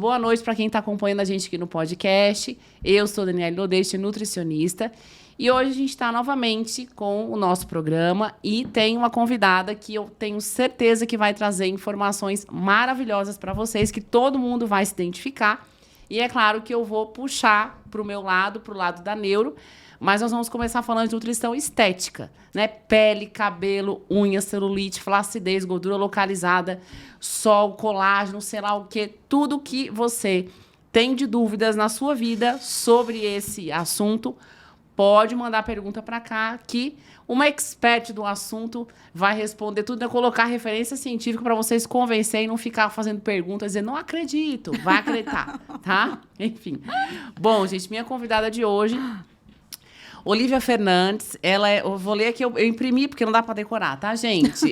Boa noite para quem está acompanhando a gente aqui no podcast. Eu sou Daniela Lodeste, nutricionista. E hoje a gente está novamente com o nosso programa e tem uma convidada que eu tenho certeza que vai trazer informações maravilhosas para vocês, que todo mundo vai se identificar. E é claro que eu vou puxar para o meu lado, para o lado da neuro, mas nós vamos começar falando de nutrição estética, né? Pele, cabelo, unha, celulite, flacidez, gordura localizada, sol, colágeno, sei lá o quê. Tudo que você tem de dúvidas na sua vida sobre esse assunto, pode mandar pergunta para cá, que uma expert do assunto vai responder tudo, vai colocar referência científica para vocês convencerem e não ficar fazendo perguntas, dizer, não acredito, vai acreditar, tá? Enfim. Bom, gente, minha convidada de hoje, Olívia Fernandes, eu vou ler aqui, eu imprimi porque não dá para decorar, tá, gente?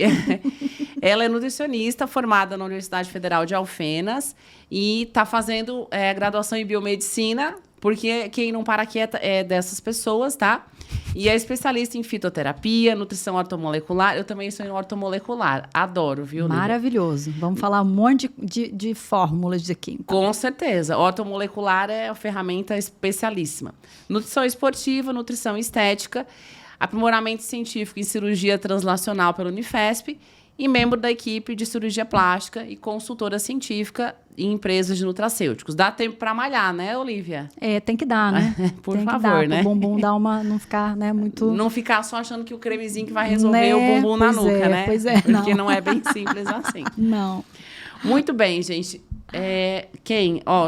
Ela é nutricionista, formada na Universidade Federal de Alfenas e está fazendo graduação em biomedicina, porque quem não para quieta é dessas pessoas, tá? E é especialista em fitoterapia, nutrição ortomolecular. Eu também sou em ortomolecular. Adoro, viu, Olívia? Maravilhoso. Vamos falar um monte de fórmulas aqui. Então. Com certeza. Ortomolecular é uma ferramenta especialíssima. Nutrição esportiva, nutrição estética, aprimoramento científico em cirurgia translacional pela Unifesp e membro da equipe de cirurgia plástica e consultora científica em empresas de nutracêuticos. Dá tempo para malhar, né, Olívia? Tem que dar, né? Por tem favor, que dar, né? O bumbum dar não ficar, né, muito... Não ficar só achando que o cremezinho que vai resolver o bumbum na nuca, né? Pois é, porque não é bem simples assim. Não. Muito bem, gente.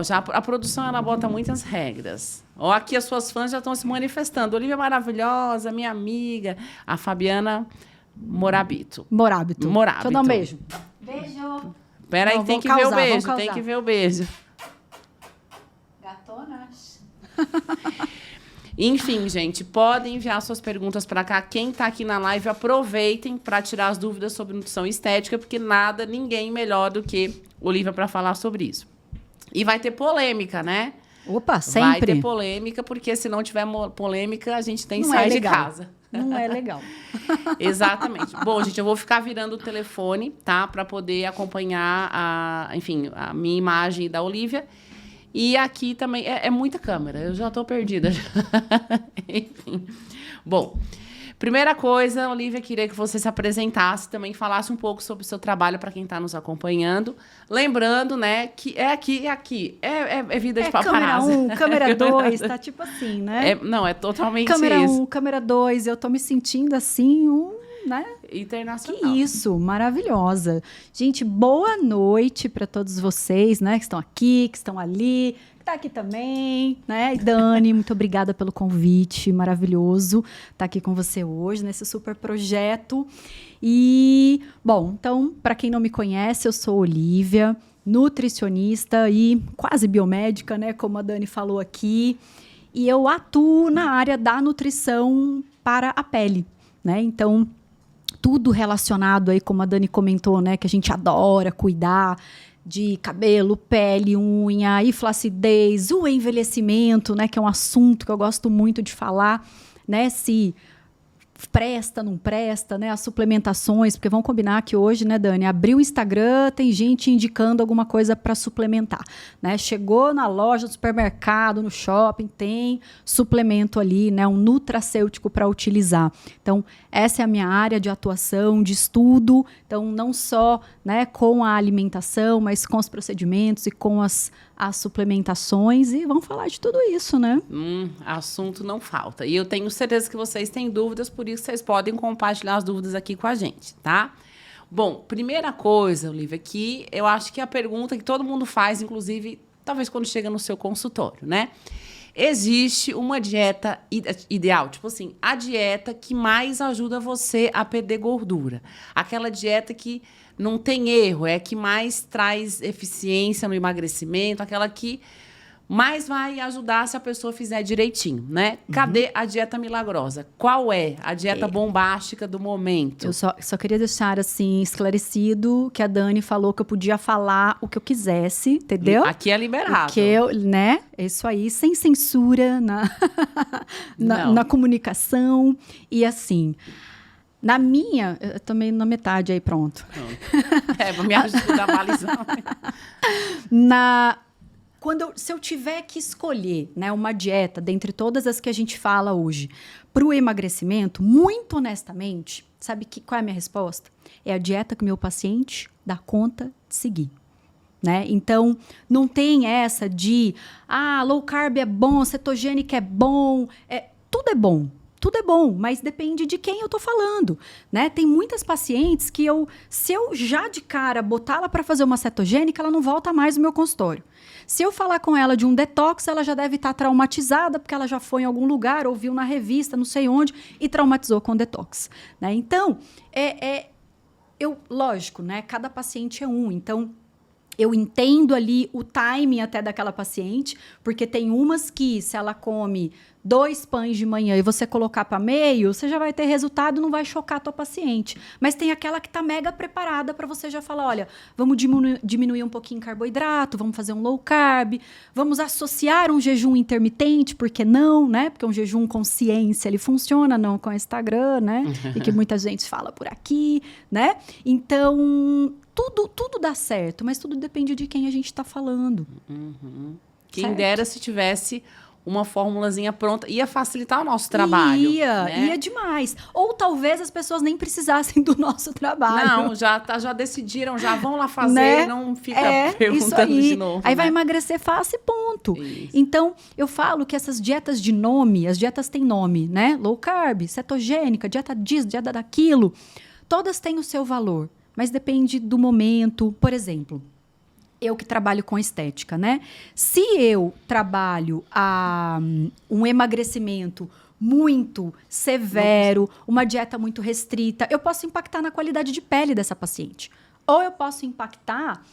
Já a produção, ela bota muitas regras. Aqui as suas fãs já estão se manifestando. Olívia maravilhosa, minha amiga. A Fabiana Morabito. Morabito. Deixa eu dar um beijo. Beijo. Peraí, tem que ver o beijo. Tem que ver o beijo. Gatonas. Enfim, gente, podem enviar suas perguntas para cá. Quem está aqui na live, aproveitem para tirar as dúvidas sobre nutrição estética, porque ninguém melhor do que Olívia para falar sobre isso. E vai ter polêmica, né? Opa, sempre. Vai ter polêmica, porque se não tiver polêmica, a gente tem que sair de casa. Não é legal. Exatamente. Bom, gente, eu vou ficar virando o telefone, tá? Para poder acompanhar a minha imagem da Olívia. E aqui também é muita câmera, eu já estou perdida. Enfim. Bom, primeira coisa, Olívia, queria que você se apresentasse, também falasse um pouco sobre o seu trabalho para quem está nos acompanhando. Lembrando, né, que é aqui. É vida de paparazzi. Câmera 1, câmera 2, tá tipo assim, né? É totalmente câmera isso. 1, câmera 2, eu tô me sentindo assim, né? Internacional. Que isso, maravilhosa. Gente, boa noite para todos vocês, né, que estão aqui, que estão ali, que tá aqui também, né? E Dani, muito obrigada pelo convite, maravilhoso estar aqui com você hoje nesse super projeto. E, bom, então, para quem não me conhece, eu sou Olívia, nutricionista e quase biomédica, né, como a Dani falou aqui. E eu atuo na área da nutrição para a pele, né? Então, tudo relacionado aí, como a Dani comentou, né, que a gente adora cuidar de cabelo, pele, unha e flacidez, o envelhecimento, né, que é um assunto que eu gosto muito de falar, né, se presta, não presta, né, as suplementações, porque vamos combinar que hoje, né, Dani, abriu o Instagram, tem gente indicando alguma coisa para suplementar, né, chegou na loja do supermercado, no shopping, tem suplemento ali, né, um nutracêutico para utilizar. Então, essa é a minha área de atuação, de estudo, então não só, né, com a alimentação, mas com os procedimentos e com as suplementações, e vamos falar de tudo isso, né? Assunto não falta. E eu tenho certeza que vocês têm dúvidas, por isso vocês podem compartilhar as dúvidas aqui com a gente, tá? Bom, primeira coisa, Olívia, que eu acho que é a pergunta que todo mundo faz, inclusive, talvez quando chega no seu consultório, né? Existe uma dieta ideal, tipo assim, a dieta que mais ajuda você a perder gordura. Aquela dieta que não tem erro, é a que mais traz eficiência no emagrecimento, aquela que mais vai ajudar se a pessoa fizer direitinho, né? Cadê a dieta milagrosa? Qual é a dieta bombástica do momento? Eu só queria deixar, assim, esclarecido que a Dani falou que eu podia falar o que eu quisesse, entendeu? Aqui é liberado. Né? Isso aí, sem censura na comunicação. E assim, na minha... Eu também na metade aí, pronto. Me ajuda a balizar. se eu tiver que escolher, né, uma dieta, dentre todas as que a gente fala hoje, para o emagrecimento, muito honestamente, sabe qual é a minha resposta? É a dieta que o meu paciente dá conta de seguir. Né? Então, não tem essa de, low carb é bom, cetogênica é bom, tudo é bom. Tudo é bom, mas depende de quem eu tô falando, né? Tem muitas pacientes que se eu já de cara botar ela para fazer uma cetogênica, ela não volta mais no meu consultório. Se eu falar com ela de um detox, ela já deve estar traumatizada, porque ela já foi em algum lugar, ouviu na revista, não sei onde, e traumatizou com detox, né? Então, lógico, né? Cada paciente é um, então eu entendo ali o timing até daquela paciente, porque tem umas que, se ela come 2 pães de manhã e você colocar para meio, você já vai ter resultado, não vai chocar a tua paciente. Mas tem aquela que tá mega preparada para você já falar, olha, vamos diminuir um pouquinho o carboidrato, vamos fazer um low carb, vamos associar um jejum intermitente, por que não, né? Porque um jejum com ciência, ele funciona, não com Instagram, né? E que muita gente fala por aqui, né? Então, tudo dá certo, mas tudo depende de quem a gente está falando. Uhum. Quem dera se tivesse uma formulazinha pronta, ia facilitar o nosso trabalho. Ia demais. Ou talvez as pessoas nem precisassem do nosso trabalho. Não, já decidiram, já vão lá fazer, né? E não fica perguntando de novo. Aí vai emagrecer fácil, ponto. Isso. Então, eu falo que essas dietas de nome, as dietas têm nome, né? Low carb, cetogênica, dieta disso, dieta daquilo, todas têm o seu valor. Mas depende do momento. Por exemplo, eu que trabalho com estética, né? Se eu trabalho um emagrecimento muito severo, uma dieta muito restrita, eu posso impactar na qualidade de pele dessa paciente. Ou eu posso impactar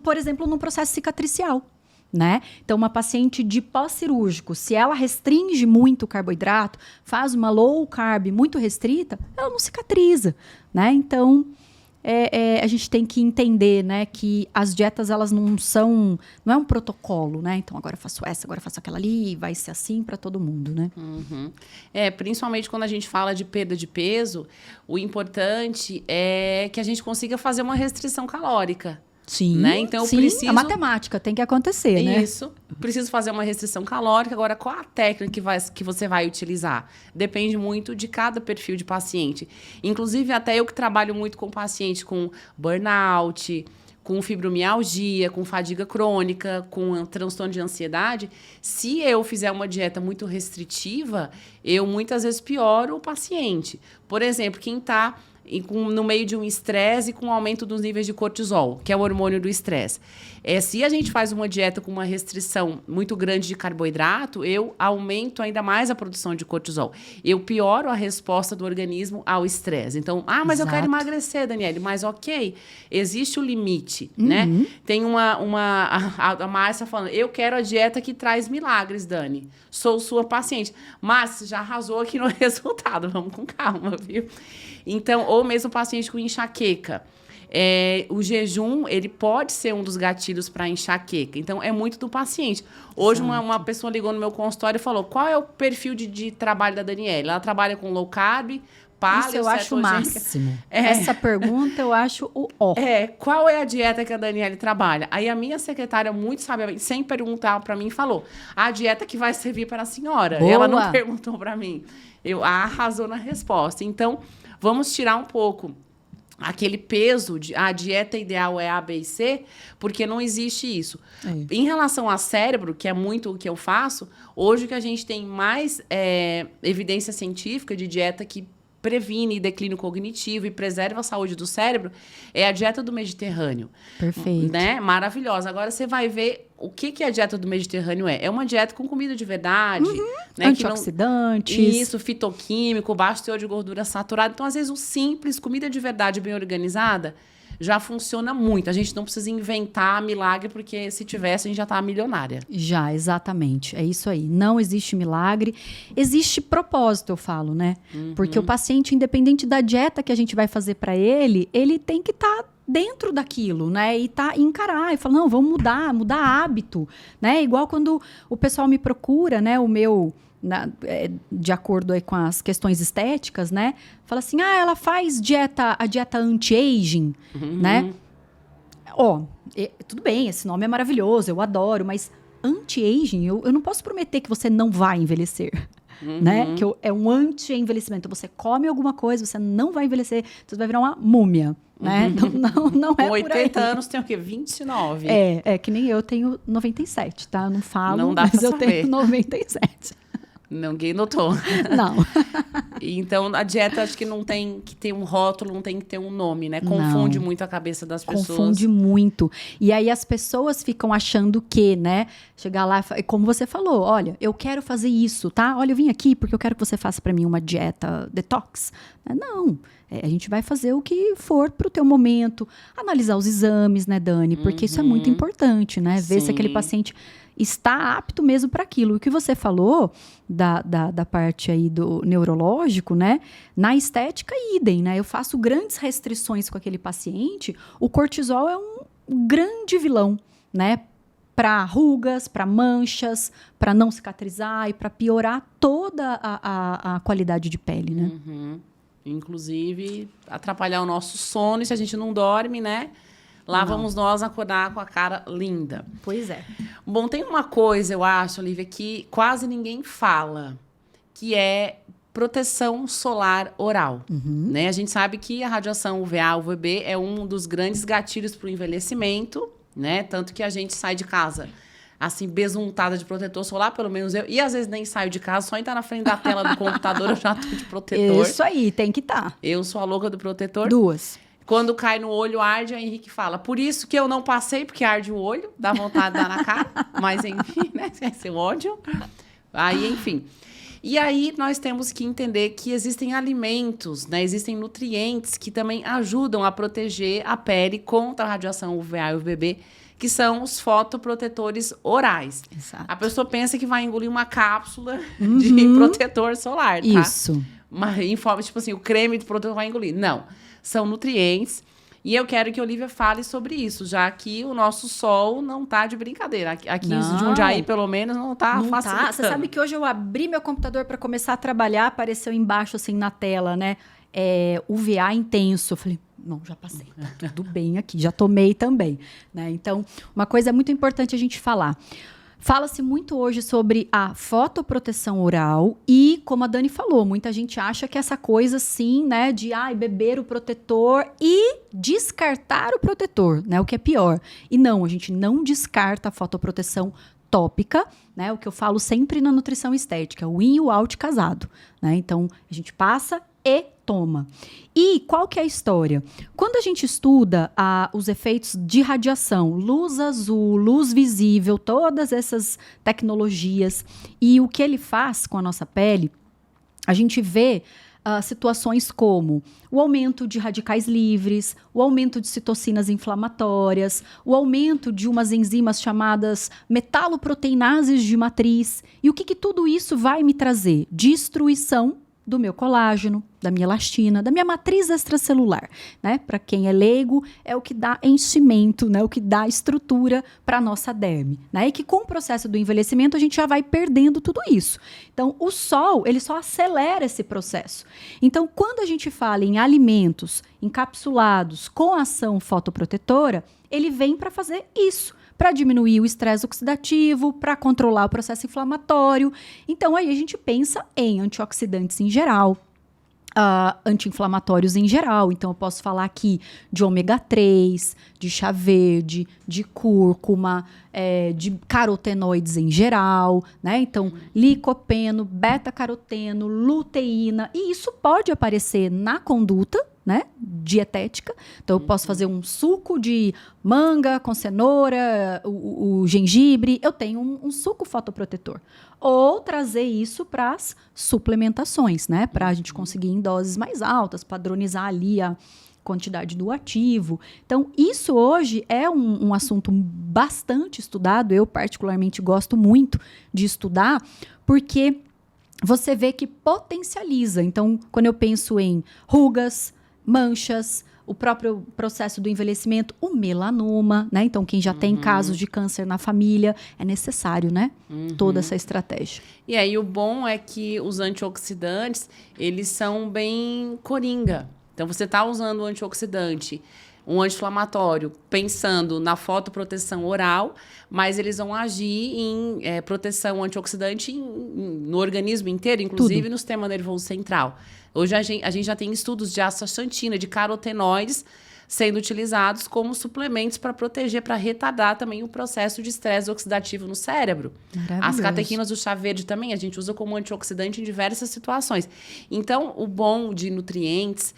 por exemplo, no processo cicatricial. Né? Então, uma paciente de pós-cirúrgico, se ela restringe muito o carboidrato, faz uma low carb muito restrita, ela não cicatriza, né? Então, a gente tem que entender, né, que as dietas, elas não é um protocolo, né? Então, agora eu faço essa, agora eu faço aquela ali, vai ser assim para todo mundo, né? Uhum. Principalmente quando a gente fala de perda de peso, o importante é que a gente consiga fazer uma restrição calórica. Sim, né? Então, eu preciso... a matemática tem que acontecer, né? Isso. Preciso fazer uma restrição calórica. Agora, qual a técnica que você vai utilizar? Depende muito de cada perfil de paciente. Inclusive, até eu que trabalho muito com paciente com burnout, com fibromialgia, com fadiga crônica, com transtorno de ansiedade, se eu fizer uma dieta muito restritiva, eu muitas vezes pioro o paciente. Por exemplo, quem está no meio de um estresse e com aumento dos níveis de cortisol, que é o hormônio do estresse. Se a gente faz uma dieta com uma restrição muito grande de carboidrato, eu aumento ainda mais a produção de cortisol. Eu pioro a resposta do organismo ao estresse. Então, mas eu quero emagrecer, Daniele, mas ok, existe o limite, né? Tem a Márcia falando, eu quero a dieta que traz milagres, Dani. Sou sua paciente. Márcia, já arrasou aqui no resultado, vamos com calma, viu? Então, ou mesmo paciente com enxaqueca. O jejum, ele pode ser um dos gatilhos para enxaqueca. Então, é muito do paciente. Hoje, uma pessoa ligou no meu consultório e falou, qual é o perfil de trabalho da Daniele? Ela trabalha com low carb, paleo, isso eu acho o máximo. Essa pergunta eu acho o ó. Qual é a dieta que a Daniele trabalha? Aí a minha secretária, muito sábia, sem perguntar para mim, falou, a dieta que vai servir para a senhora. Boa. Ela não perguntou para mim. Arrasou na resposta. Então, vamos tirar um pouco aquele peso de a dieta ideal é A, B e C, porque não existe isso. Em relação ao cérebro, que é muito o que eu faço, hoje que a gente tem mais evidência científica de dieta que previne declínio cognitivo e preserva a saúde do cérebro, é a dieta do Mediterrâneo. Perfeito. Né? Maravilhosa. Agora você vai ver o que a dieta do Mediterrâneo é. É uma dieta com comida de verdade. Né? Antioxidantes. Isso, fitoquímico, baixo teor de gordura saturada. Então, às vezes, o simples, comida de verdade bem organizada, já funciona muito. A gente não precisa inventar milagre, porque se tivesse, a gente já estava milionária. Já, exatamente. É isso aí. Não existe milagre. Existe propósito, eu falo, né? Porque o paciente, independente da dieta que a gente vai fazer para ele tem que estar dentro daquilo, né? E encarar e falar, não, vamos mudar hábito, né? Igual quando o pessoal me procura, né? O meu... de acordo aí com as questões estéticas, né? Fala assim, ela faz a dieta anti-aging, né? Tudo bem, esse nome é maravilhoso, eu adoro, mas anti-aging, eu não posso prometer que você não vai envelhecer. Né? Que é um anti-envelhecimento. Você come alguma coisa, você não vai envelhecer, você vai virar uma múmia. Né? Não é Com 80 por aí. anos tem o quê? 29. Que nem eu tenho 97, tá? Eu não falo, Não dá mas pra eu saber. tenho 97. Ninguém notou. Não. Então, a dieta acho que não tem que ter um rótulo, não tem que ter um nome, né? Confunde muito a cabeça das pessoas. Confunde muito. E aí as pessoas ficam achando que, né? Chegar lá, como você falou, olha, eu quero fazer isso, tá? Olha, eu vim aqui porque eu quero que você faça pra mim uma dieta detox. Não. A gente vai fazer o que for pro teu momento. Analisar os exames, né, Dani? Porque isso é muito importante, né? Ver se aquele paciente está apto mesmo para aquilo. O que você falou da parte aí do neurológico, né? Na estética, idem, né? Eu faço grandes restrições com aquele paciente. O cortisol é um grande vilão, né? Para rugas, para manchas, para não cicatrizar e para piorar toda a qualidade de pele, né? Inclusive, atrapalhar o nosso sono. E se a gente não dorme, né? Lá vamos nós acordar com a cara linda. Pois é. Bom, tem uma coisa, eu acho, Olivia, que quase ninguém fala, que é proteção solar oral. Né? A gente sabe que a radiação UVA, UVB é um dos grandes gatilhos para o envelhecimento, né? Tanto que a gente sai de casa assim, besuntada de protetor solar, pelo menos eu. E às vezes nem saio de casa, só entrar na frente da tela do computador eu já tô de protetor. Isso aí, tem que estar. Eu sou a louca do protetor. 2. Quando cai no olho, arde, a Henrique fala. Por isso que eu não passei, porque arde o olho, dá vontade de dar na cara. Mas, enfim, né? Esse ódio. Aí, enfim. E aí, nós temos que entender que existem alimentos, né? Existem nutrientes que também ajudam a proteger a pele contra a radiação UVA e UVB, que são os fotoprotetores orais. Exato. A pessoa pensa que vai engolir uma cápsula de protetor solar, tá? Isso. Mas, em forma, tipo assim, o creme de protetor vai engolir. Não. São nutrientes. E eu quero que a Olivia fale sobre isso, já que o nosso sol não tá de brincadeira. Aqui em Jundiaí, pelo menos, não tá facilitando. Você sabe que hoje eu abri meu computador para começar a trabalhar, apareceu embaixo, assim, na tela, né? UVA intenso. Eu falei, não, já passei, tá tudo bem aqui, já tomei também, né? Então, uma coisa muito importante a gente falar. Fala-se muito hoje sobre a fotoproteção oral e, como a Dani falou, muita gente acha que essa coisa, sim, né, de beber o protetor e descartar o protetor, né, o que é pior. E não, a gente não descarta a fotoproteção tópica, né, o que eu falo sempre na nutrição estética, o in e o out casado, né, então a gente passa e toma. E qual que é a história? Quando a gente estuda os efeitos de radiação, luz azul, luz visível, todas essas tecnologias e o que ele faz com a nossa pele, a gente vê situações como o aumento de radicais livres, o aumento de citocinas inflamatórias, o aumento de umas enzimas chamadas metaloproteinases de matriz. E o que tudo isso vai me trazer? Destruição do meu colágeno, da minha elastina, da minha matriz extracelular, né? Para quem é leigo, é o que dá enchimento, né? O que dá estrutura para a nossa derme, né? E que com o processo do envelhecimento a gente já vai perdendo tudo isso. Então, o sol, ele só acelera esse processo. Então, quando a gente fala em alimentos encapsulados com ação fotoprotetora, ele vem para fazer isso, para diminuir o estresse oxidativo, para controlar o processo inflamatório. Então, aí a gente pensa em antioxidantes em geral, anti-inflamatórios em geral. Então, eu posso falar aqui de ômega 3, de chá verde, de cúrcuma, de carotenoides em geral, né? Então, licopeno, beta-caroteno, luteína. E isso pode aparecer na conduta, né, dietética. Então, eu posso fazer um suco de manga com cenoura, o gengibre. Eu tenho um suco fotoprotetor. Ou trazer isso para as suplementações, né, para a gente conseguir em doses mais altas, padronizar ali a quantidade do ativo. Então, isso hoje é um assunto bastante estudado. Eu, particularmente, gosto muito de estudar, porque você vê que potencializa. Então, quando eu penso em rugas, manchas, o próprio processo do envelhecimento, o melanoma, né? Então, quem já tem casos de câncer na família, é necessário, né? Toda essa estratégia. E aí, o bom é que os antioxidantes, eles são bem coringa, Então, você está usando um antioxidante, um anti-inflamatório, pensando na fotoproteção oral, mas eles vão agir em proteção antioxidante no organismo inteiro, inclusive no sistema nervoso central. Hoje a gente já tem estudos de astaxantina, de carotenoides, sendo utilizados como suplementos para proteger, para retardar também o processo de estresse oxidativo no cérebro. As catequinas do chá verde também a gente usa como antioxidante em diversas situações. Então, o bom de nutrientes,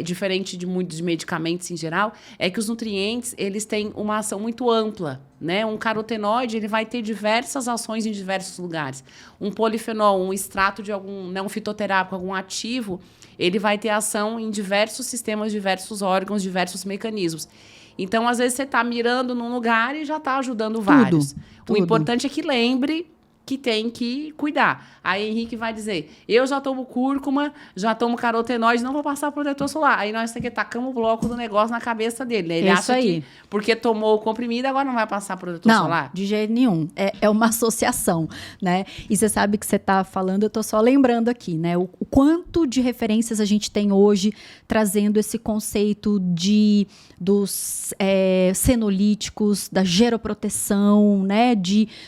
diferente de muitos medicamentos em geral, é que os nutrientes eles têm uma ação muito ampla. Né? Um carotenoide ele vai ter diversas ações em diversos lugares. Um polifenol, um extrato de algum, né, um fitoterápico, algum ativo, ele vai ter ação em diversos sistemas, diversos órgãos, diversos mecanismos. Então, às vezes, você está mirando num lugar e já está ajudando vários. O importante é que lembre que tem que cuidar. Aí Henrique vai dizer, eu já tomo cúrcuma, já tomo carotenoide, não vou passar protetor solar. Aí nós tacamos o bloco do negócio na cabeça dele. Né? Ele acha que porque tomou o comprimido, agora não vai passar protetor solar? Não, de jeito nenhum. É uma associação, né? E você sabe que você está falando, eu estou só lembrando aqui, né? O quanto de referências a gente tem hoje trazendo esse conceito dos senolíticos, da geroproteção, né?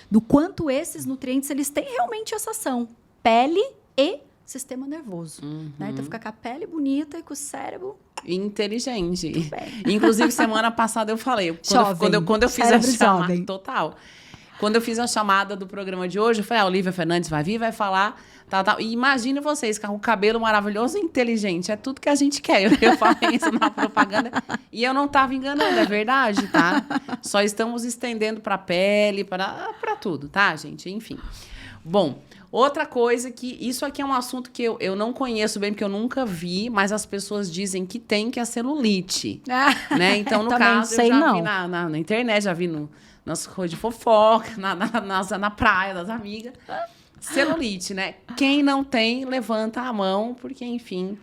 Do quanto esses nutrientes eles têm realmente essa ação. Pele e sistema nervoso. Né? Então, fica com a pele bonita e com o cérebro... inteligente. Inclusive, semana passada eu falei... Quando eu fiz a chamada... Total. Quando eu fiz a chamada do programa de hoje, eu falei, a Olivia Fernandes vai vir, vai falar... Tal. E imagine vocês, com o cabelo maravilhoso e inteligente. É tudo que a gente quer. Eu falei isso na propaganda. E eu não estava enganando, é verdade, tá? Só estamos estendendo para a pele, para tudo, tá, gente? Enfim. Bom, outra coisa que... Isso aqui é um assunto que eu não conheço bem, porque eu nunca vi, mas as pessoas dizem que tem, que é a celulite. Né? Então, no caso, eu já vi na internet, já vi nas coisas de fofoca, na praia das amigas... Celulite, né? Quem não tem, levanta a mão, porque, enfim,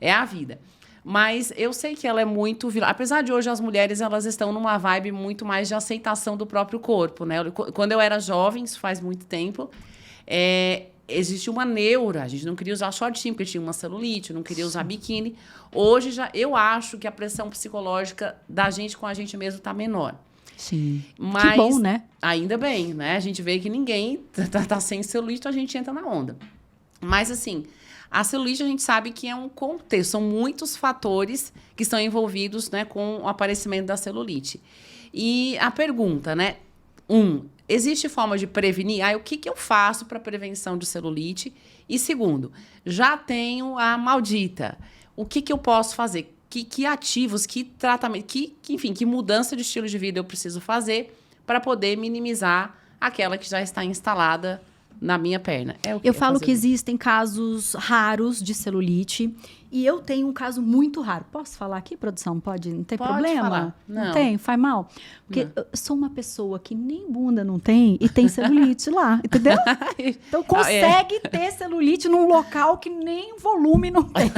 é a vida. Mas eu sei que ela é muito... Apesar de hoje as mulheres elas estão numa vibe muito mais de aceitação do próprio corpo, né? Quando eu era jovem, isso faz muito tempo, existia uma neura. A gente não queria usar shortinho, porque tinha uma celulite, não queria usar biquíni. Hoje, eu acho que a pressão psicológica da gente com a gente mesmo está menor. Sim. Mas, que bom, né? Ainda bem, né? A gente vê que ninguém tá sem celulite, então a gente entra na onda. Mas, assim, a celulite a gente sabe que é um contexto. São muitos fatores que estão envolvidos, né, com o aparecimento da celulite. E a pergunta, né? Existe forma de prevenir? O que eu faço para prevenção de celulite? E segundo, já tenho a maldita. O que eu posso fazer? Que ativos, que tratamento, enfim, que mudança de estilo de vida eu preciso fazer para poder minimizar aquela que já está instalada na minha perna. Eu falo que existem casos raros de celulite e eu tenho um caso muito raro. Posso falar aqui, produção? Pode? Não tem problema? Falar. Não tem? Faz mal? Porque eu sou uma pessoa que nem bunda não tem e tem celulite lá, entendeu? Então consegue ter celulite num local que nem volume não tem.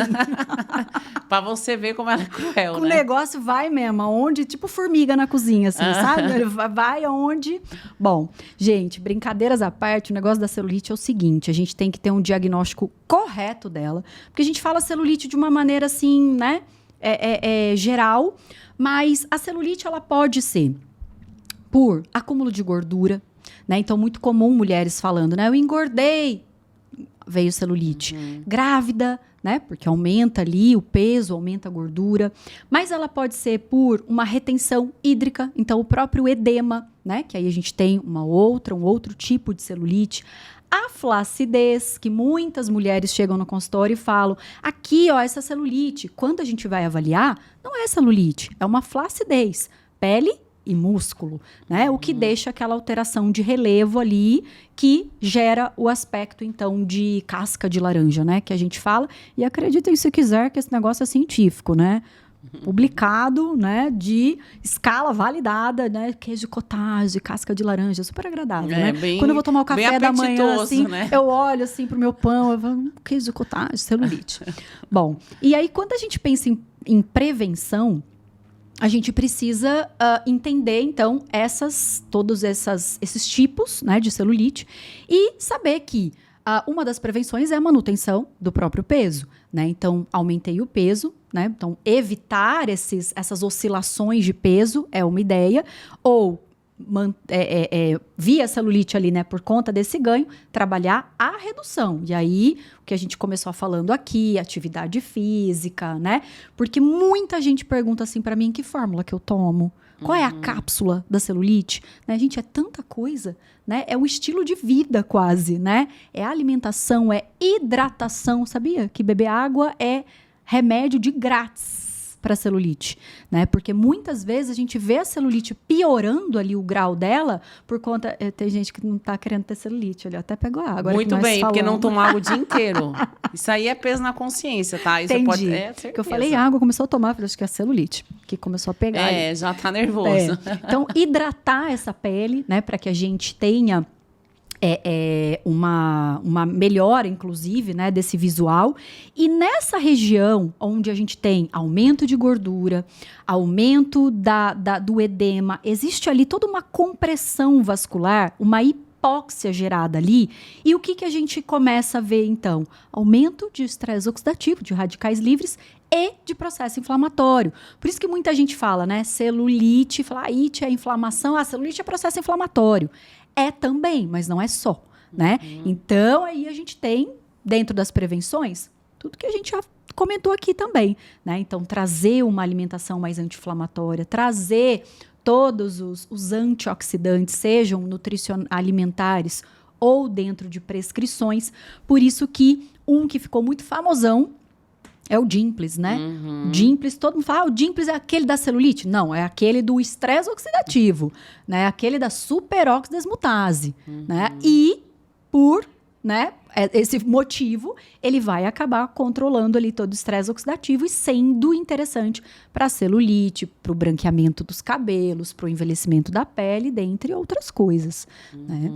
Pra você ver como ela é cruel, né? O negócio vai mesmo, aonde, tipo formiga na cozinha, assim, sabe? Ele vai aonde... Bom, gente, brincadeiras à parte, o negócio da celulite é o seguinte, a gente tem que ter um diagnóstico correto dela, porque a gente fala celulite de uma maneira assim, né, geral, mas a celulite ela pode ser por acúmulo de gordura, né, então muito comum mulheres falando, né, eu engordei, veio celulite, grávida, né, porque aumenta ali o peso, aumenta a gordura, mas ela pode ser por uma retenção hídrica, então o próprio edema, né, que aí a gente tem um outro tipo de celulite. A flacidez, que muitas mulheres chegam no consultório e falam, aqui, ó, essa celulite, quando a gente vai avaliar, não é celulite, é uma flacidez, pele e músculo, né? O que deixa aquela alteração de relevo ali, que gera o aspecto, então, de casca de laranja, né? Que a gente fala, e acreditem se quiser que esse negócio é científico, né? Publicado, né, de escala validada, né, queijo cottage, casca de laranja, super agradável, né? Quando eu vou tomar o café da manhã, assim, né? Eu olho assim pro meu pão, eu falo, queijo cottage, celulite. Bom, e aí quando a gente pensa em prevenção, a gente precisa entender, então, todos esses tipos, né, de celulite e saber que Uma das prevenções é a manutenção do próprio peso, né? Então, aumentei o peso, né? Então, evitar essas oscilações de peso é uma ideia. Ou via celulite ali, né, por conta desse ganho, trabalhar a redução. E aí, o que a gente começou falando aqui, atividade física, né? Porque muita gente pergunta assim para mim, que fórmula que eu tomo? Qual é a cápsula da celulite? Né, gente, é tanta coisa, né? É um estilo de vida quase, né? É alimentação, é hidratação. Sabia que beber água é remédio de grátis para celulite, né? Porque muitas vezes a gente vê a celulite piorando ali o grau dela por conta... tem gente que não tá querendo ter celulite, ele até pegou água. Muito bem, porque não tomar água o dia inteiro. Isso aí é peso na consciência, tá? Isso Entendi. pode... Porque eu falei água, começou a tomar, falei, acho que é a celulite, que começou a pegar. Já tá nervoso. Então, hidratar essa pele, né? Para que a gente tenha uma melhora, inclusive, né, desse visual. E nessa região onde a gente tem aumento de gordura, aumento do edema, existe ali toda uma compressão vascular, uma hipóxia gerada ali. E o que a gente começa a ver, então? Aumento de estresse oxidativo, de radicais livres e de processo inflamatório. Por isso que muita gente fala, né, celulite, fala, it é inflamação, celulite é processo inflamatório. É também, mas não é só, né? Então, aí a gente tem, dentro das prevenções, tudo que a gente já comentou aqui também, né? Então, trazer uma alimentação mais anti-inflamatória, trazer todos os antioxidantes, sejam alimentares ou dentro de prescrições. Por isso que que ficou muito famosão é o Dimples, né? Dimples, todo mundo fala, o Dimples é aquele da celulite? Não, é aquele do estresse oxidativo, né? Aquele da superoxidesmutase, né? E por, né, esse motivo, ele vai acabar controlando ali todo o estresse oxidativo e sendo interessante para a celulite, para o branqueamento dos cabelos, para o envelhecimento da pele, dentre outras coisas, né?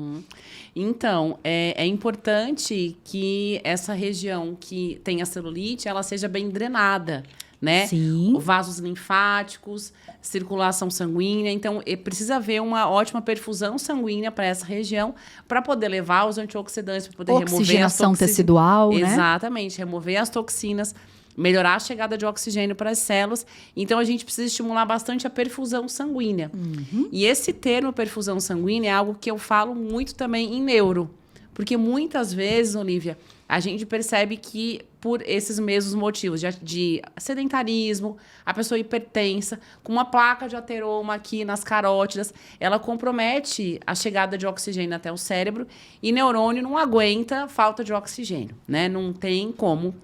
Então, é importante que essa região que tem a celulite, ela seja bem drenada, né? Sim. Vasos linfáticos, circulação sanguínea. Então, precisa haver uma ótima perfusão sanguínea para essa região, para poder levar os antioxidantes, para poder remover as oxigenação tecidual, né? Exatamente, remover as toxinas, melhorar a chegada de oxigênio para as células. Então, a gente precisa estimular bastante a perfusão sanguínea. E esse termo perfusão sanguínea é algo que eu falo muito também em neuro. Porque muitas vezes, Olivia, a gente percebe que por esses mesmos motivos de sedentarismo, a pessoa hipertensa, com uma placa de ateroma aqui nas carótidas, ela compromete a chegada de oxigênio até o cérebro e neurônio não aguenta falta de oxigênio, né? Não tem como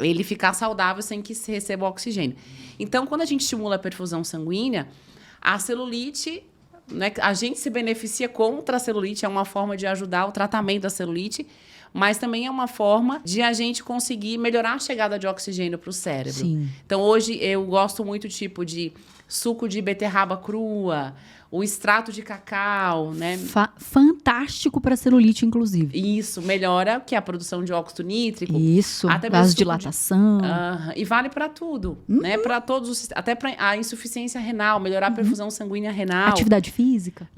ele ficar saudável sem que se receba oxigênio. Então, quando a gente estimula a perfusão sanguínea, a celulite, né, a gente se beneficia contra a celulite, é uma forma de ajudar o tratamento da celulite, mas também é uma forma de a gente conseguir melhorar a chegada de oxigênio para o cérebro. Sim. Então, hoje, eu gosto muito tipo de suco de beterraba crua, o extrato de cacau, né? Fantástico para celulite, inclusive. Isso, melhora que a produção de óxido nítrico. Isso, até vasodilatação. E vale para tudo, né? Para todos os, até para a insuficiência renal, melhorar a perfusão sanguínea renal. Atividade física.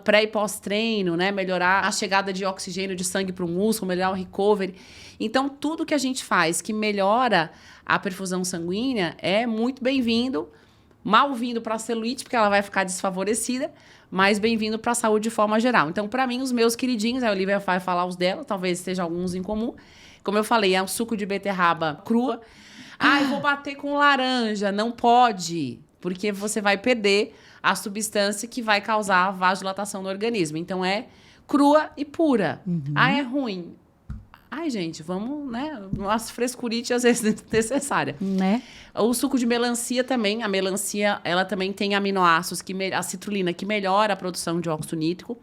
Pré e pós-treino, né? Melhorar a chegada de oxigênio de sangue para o músculo, melhorar o recovery. Então, tudo que a gente faz que melhora a perfusão sanguínea é muito bem-vindo. Mal-vindo para a celulite, porque ela vai ficar desfavorecida, mas bem-vindo para a saúde de forma geral. Então, para mim, os meus queridinhos, a Olivia vai falar os dela, talvez esteja alguns em comum. Como eu falei, é um suco de beterraba crua. Eu vou bater com laranja. Não pode, porque você vai perder a substância que vai causar a vasodilatação no organismo. Então, é crua e pura. É ruim. Gente, vamos, né? Umas frescurites às vezes necessárias. Né? O suco de melancia também. A melancia, ela também tem aminoácidos, a citrulina, que melhora a produção de óxido nítrico.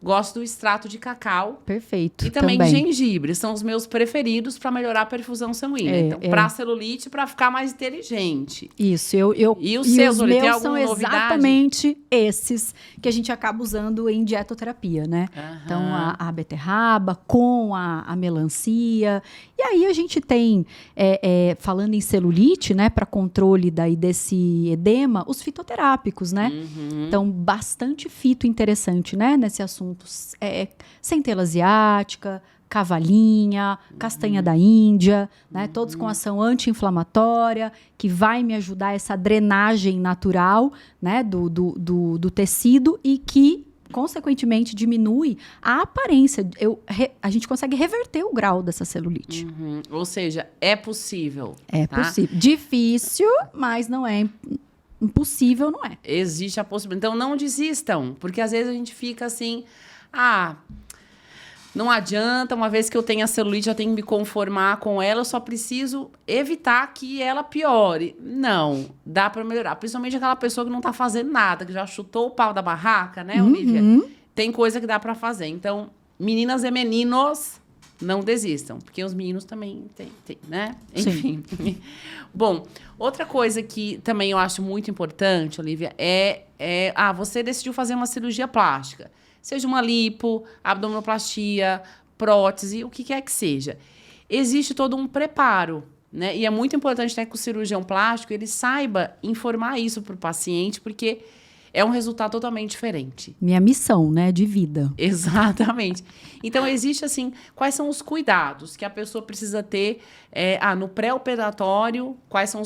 Gosto do extrato de cacau. Perfeito. E também gengibre. São os meus preferidos para melhorar a perfusão sanguínea. Então, para celulite, para ficar mais inteligente. Isso. E os seus, Olivia, tem alguma são novidade? Exatamente esses que a gente acaba usando em dietoterapia, né? Então, a beterraba com a melancia. E aí, a gente tem, falando em celulite, né? Para controle desse edema, os fitoterápicos, né? Então, bastante fito interessante, né? Nesse assunto. Centela asiática, cavalinha, castanha da Índia, né? Todos com ação anti-inflamatória, que vai me ajudar essa drenagem natural, né? do tecido e que, consequentemente, diminui a aparência. A gente consegue reverter o grau dessa celulite. Ou seja, é possível. É possível. Difícil, mas não é impossível, não é. Existe a possibilidade. Então, não desistam, porque às vezes a gente fica assim, não adianta, uma vez que eu tenho a celulite, eu tenho que me conformar com ela, eu só preciso evitar que ela piore. Não, dá para melhorar. Principalmente aquela pessoa que não tá fazendo nada, que já chutou o pau da barraca, né, Olivia? Tem coisa que dá para fazer. Então, meninas e meninos, não desistam, porque os meninos também tem, né? Enfim. Bom, outra coisa que também eu acho muito importante, Olivia, você decidiu fazer uma cirurgia plástica. Seja uma lipo, abdominoplastia, prótese, o que quer que seja. Existe todo um preparo, né? E é muito importante, né, que o cirurgião plástico ele saiba informar isso para o paciente, porque é um resultado totalmente diferente. Minha missão, né, de vida. Exatamente. Então, existe, assim, quais são os cuidados que a pessoa precisa ter no pré-operatório,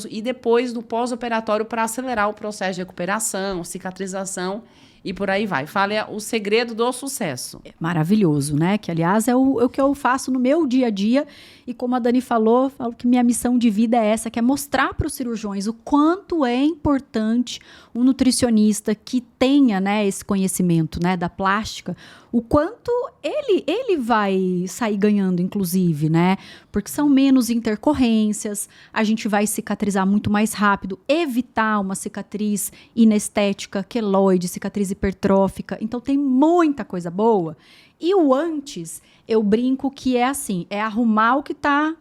e depois no pós-operatório para acelerar o processo de recuperação, cicatrização e por aí vai. Fale o segredo do sucesso. Maravilhoso, né? Que, aliás, é o que eu faço no meu dia a dia. E como a Dani falou, falo que minha missão de vida é essa, que é mostrar para os cirurgiões o quanto é importante um nutricionista que tenha, né, esse conhecimento, né, da plástica, o quanto ele vai sair ganhando, inclusive, né? Porque são menos intercorrências, a gente vai cicatrizar muito mais rápido, evitar uma cicatriz inestética, queloide, cicatriz hipertrófica. Então, tem muita coisa boa. E o antes, eu brinco que é assim, é arrumar o que está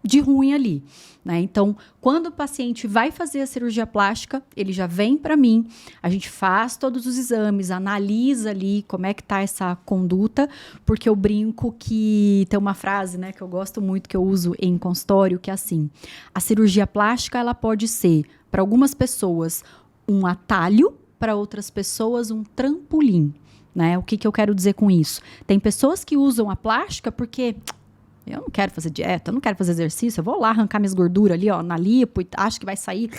de ruim ali, né? Então, quando o paciente vai fazer a cirurgia plástica, ele já vem para mim, a gente faz todos os exames, analisa ali como é que tá essa conduta, porque eu brinco que tem uma frase, né, que eu gosto muito, que eu uso em consultório, que é assim: a cirurgia plástica, ela pode ser, para algumas pessoas, um atalho, para outras pessoas, um trampolim, né? O que eu quero dizer com isso? Tem pessoas que usam a plástica porque eu não quero fazer dieta, eu não quero fazer exercício, eu vou lá arrancar minhas gorduras ali, ó, na lipo, e acho que vai sair,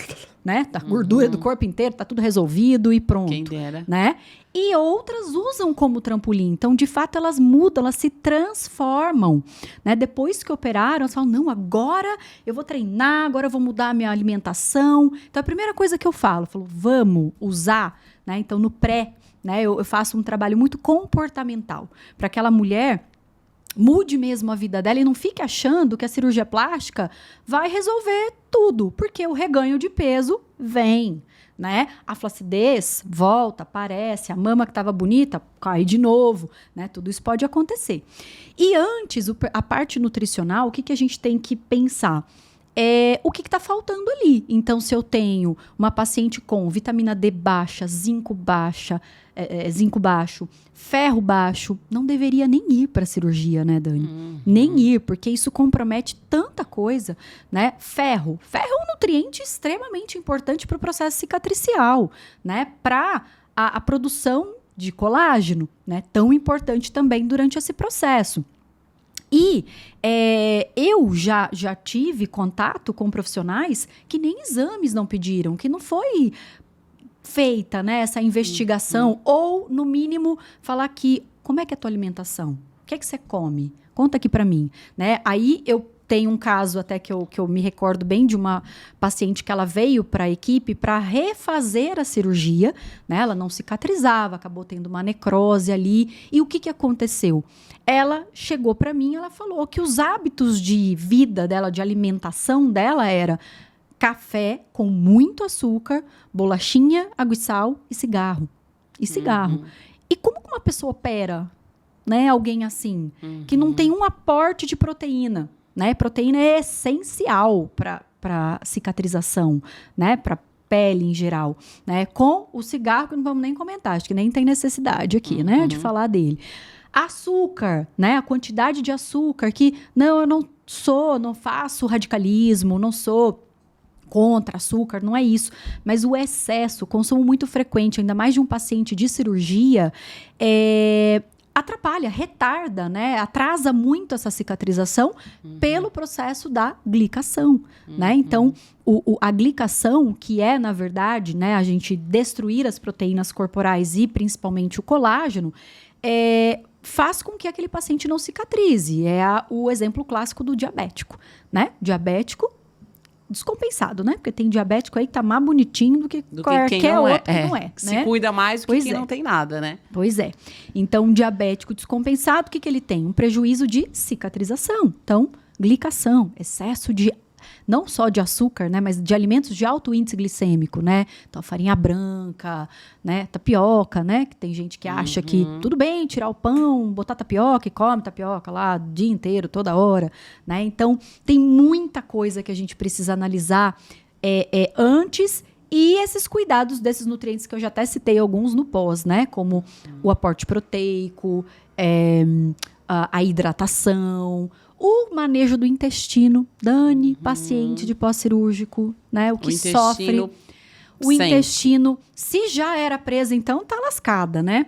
né, da gordura do corpo inteiro, tá tudo resolvido e pronto. Quem dera. Né? E outras usam como trampolim. Então, de fato, elas mudam, elas se transformam, né? Depois que operaram, elas falam, não, agora eu vou treinar, agora eu vou mudar a minha alimentação. Então, a primeira coisa que eu falo, vamos usar, né? Então, no pré, né, eu faço um trabalho muito comportamental para aquela mulher mude mesmo a vida dela e não fique achando que a cirurgia plástica vai resolver tudo, porque o reganho de peso vem, né? A flacidez volta, aparece, a mama que estava bonita cai de novo, né? Tudo isso pode acontecer. E antes, a parte nutricional, o que a gente tem que pensar? O que está faltando ali. Então, se eu tenho uma paciente com vitamina D baixa, zinco baixo, ferro baixo, não deveria nem ir para a cirurgia, né, Dani? Nem ir, porque isso compromete tanta coisa, né? Ferro é um nutriente extremamente importante para o processo cicatricial, né? Para a produção de colágeno, né? Tão importante também durante esse processo. E eu já tive contato com profissionais que nem exames não pediram, que não foi feita, né, essa investigação, ou, no mínimo, falar que, como é que é a tua alimentação? O que é que você come? Conta aqui para mim, né? Aí eu tenho um caso até que eu me recordo bem de uma paciente que ela veio para a equipe para refazer a cirurgia, né? Ela não cicatrizava, acabou tendo uma necrose ali. E o que aconteceu? Ela chegou para mim, ela falou que os hábitos de vida dela, de alimentação dela, era café com muito açúcar, bolachinha, água e sal e cigarro. E como que uma pessoa opera, né, alguém assim, que não tem um aporte de proteína, né? Proteína é essencial para cicatrização, né? Para pele em geral, né? Com o cigarro, que não vamos nem comentar, acho que nem tem necessidade aqui, né, de falar dele. Açúcar, né? A quantidade de açúcar que, eu não faço radicalismo, não sou contra açúcar, não é isso. Mas o excesso, consumo muito frequente, ainda mais de um paciente de cirurgia, atrapalha, retarda, né? Atrasa muito essa cicatrização pelo processo da glicação, né? Então, a glicação, que é, na verdade, né, a gente destruir as proteínas corporais e principalmente o colágeno, faz com que aquele paciente não cicatrize. É o exemplo clássico do diabético, né? Diabético descompensado, né? Porque tem diabético aí que tá mais bonitinho do que qualquer outro que não é. Se cuida mais do que quem não tem nada, né? Pois é. Então, um diabético descompensado, o que ele tem? Um prejuízo de cicatrização. Então, glicação, excesso de, não só de açúcar, né? Mas de alimentos de alto índice glicêmico, né? Então, farinha branca, né? Tapioca, né? Que tem gente que acha que tudo bem tirar o pão, botar tapioca e come tapioca lá o dia inteiro, toda hora, né? Então, tem muita coisa que a gente precisa analisar antes, e esses cuidados desses nutrientes que eu já até citei alguns no pós, né? Como o aporte proteico, a hidratação, o manejo do intestino. Dani, paciente de pós-cirúrgico, né? O que sofre. O intestino, se já era presa, então tá lascada, né?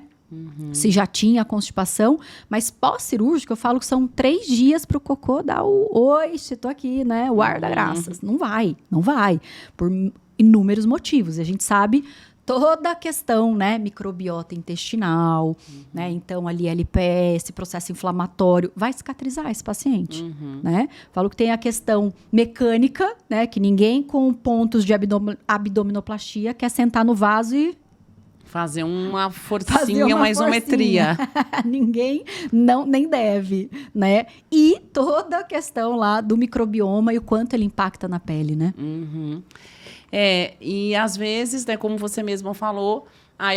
Se já tinha constipação, mas pós-cirúrgico, eu falo que são 3 dias pro cocô dar oi, tô aqui, né? O ar da graças. Não vai. Por inúmeros motivos. E a gente sabe toda a questão, né, microbiota intestinal, né, então ali LPS, processo inflamatório, vai cicatrizar esse paciente, né? Falo que tem a questão mecânica, né, que ninguém com pontos de abdominoplastia quer sentar no vaso e fazer uma forcinha, uma isometria. Ninguém nem deve, né? E toda a questão lá do microbioma e o quanto ele impacta na pele, né? E às vezes, né, como você mesma falou,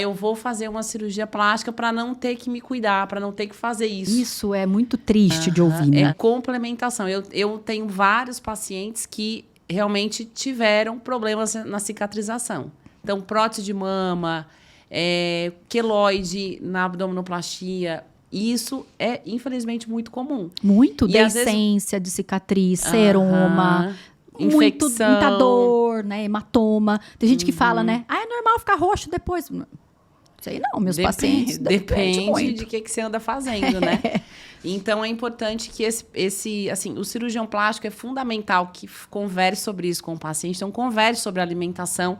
eu vou fazer uma cirurgia plástica para não ter que me cuidar, para não ter que fazer isso. Isso é muito triste de ouvir, né? É complementação. Eu tenho vários pacientes que realmente tiveram problemas na cicatrização. Então, prótese de mama, queloide na abdominoplastia, isso é, infelizmente, muito comum. Muito, deiscência de cicatriz, seroma... Infecção. Muita dor, né? Hematoma. Tem gente que fala, né? É normal ficar roxo depois. Não sei não, meus pacientes. Depende de que você anda fazendo, né? Então, é importante que o cirurgião plástico é fundamental que converse sobre isso com o paciente. Então, converse sobre a alimentação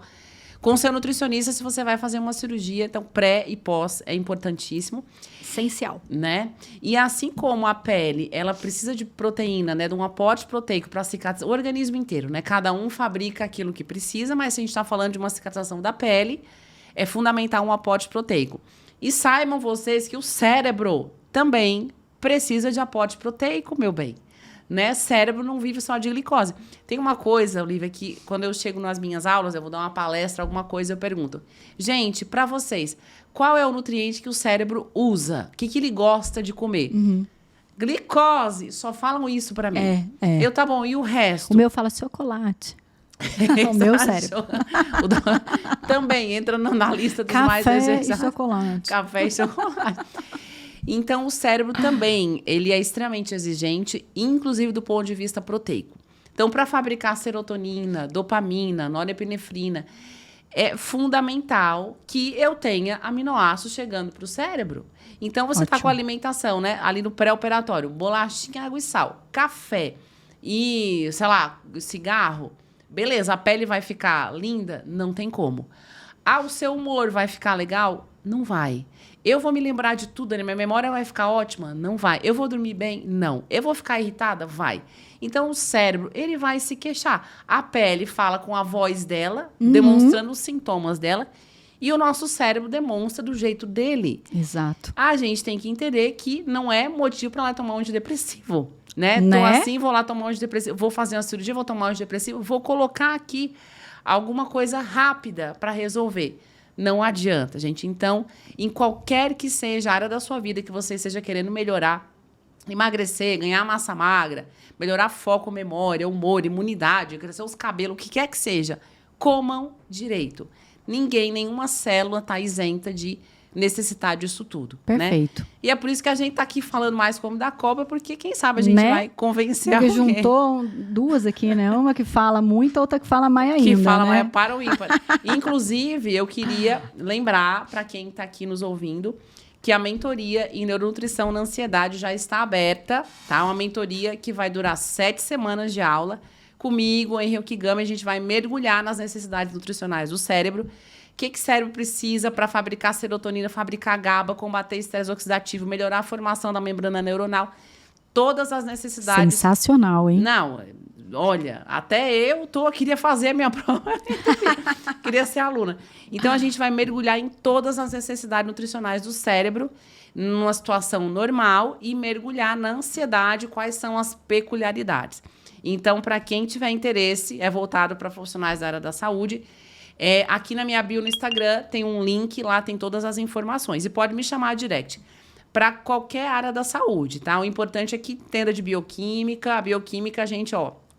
com o seu nutricionista se você vai fazer uma cirurgia. Então, pré e pós é importantíssimo. Essencial. Né? E assim como a pele, ela precisa de proteína, né? De um aporte proteico para cicatrizar o organismo inteiro, né? Cada um fabrica aquilo que precisa, mas se a gente está falando de uma cicatrização da pele, é fundamental um aporte proteico. E saibam vocês que o cérebro também precisa de aporte proteico, meu bem. Né? Cérebro não vive só de glicose. Tem uma coisa, Olivia, que quando eu chego nas minhas aulas, eu vou dar uma palestra, alguma coisa, eu pergunto: gente, para vocês, qual é o nutriente que o cérebro usa? O que ele gosta de comer? Glicose. Só falam isso para mim. Tá bom, e o resto? O meu fala chocolate. O meu cérebro. Também entra na lista dos mais desejados. Café e chocolate. Café e chocolate. Então, o cérebro também, ele é extremamente exigente, inclusive do ponto de vista proteico. Então, para fabricar serotonina, dopamina, norepinefrina, é fundamental que eu tenha aminoácidos chegando para o cérebro. Então, você está com a alimentação, né? Ali no pré-operatório, bolachinha, água e sal, café e, sei lá, cigarro. Beleza, a pele vai ficar linda? Não tem como. O seu humor vai ficar legal? Não vai. Eu vou me lembrar de tudo, né? Minha memória vai ficar ótima? Não vai. Eu vou dormir bem? Não. Eu vou ficar irritada? Vai. Então, o cérebro, ele vai se queixar. A pele fala com a voz dela, demonstrando os sintomas dela, e o nosso cérebro demonstra do jeito dele. Exato. A gente tem que entender que não é motivo para lá tomar um antidepressivo, né? Então, assim, vou lá tomar um antidepressivo, vou fazer uma cirurgia, vou tomar um antidepressivo, vou colocar aqui alguma coisa rápida para resolver. Não adianta, gente. Então, em qualquer que seja a área da sua vida que você esteja querendo melhorar, emagrecer, ganhar massa magra, melhorar foco, memória, humor, imunidade, crescer os cabelos, o que quer que seja, comam direito. Nenhuma célula está isenta de necessitar disso tudo. Perfeito. Né? E é por isso que a gente está aqui falando mais como da cobra, porque quem sabe a gente vai convencer alguém. Juntou duas aqui, né? Uma que fala muito, outra que fala mais ainda, que fala né? mais para o ímpar. Inclusive, eu queria lembrar para quem está aqui nos ouvindo que a mentoria em neuronutrição na ansiedade já está aberta, tá? Uma mentoria que vai durar 7 semanas de aula. Comigo, Henri Okigami, a gente vai mergulhar nas necessidades nutricionais do cérebro. O que o cérebro precisa para fabricar serotonina, fabricar GABA, combater estresse oxidativo, melhorar a formação da membrana neuronal. Todas as necessidades. Sensacional, hein? Não, olha, até eu queria fazer a minha prova. Queria ser aluna. Então, a gente vai mergulhar em todas as necessidades nutricionais do cérebro, numa situação normal, e mergulhar na ansiedade, quais são as peculiaridades. Então, para quem tiver interesse, é voltado para profissionais da área da saúde. Aqui na minha bio no Instagram tem um link, lá tem todas as informações. E pode me chamar direct. Para qualquer área da saúde, tá? O importante é que entenda de bioquímica. A bioquímica, a gente,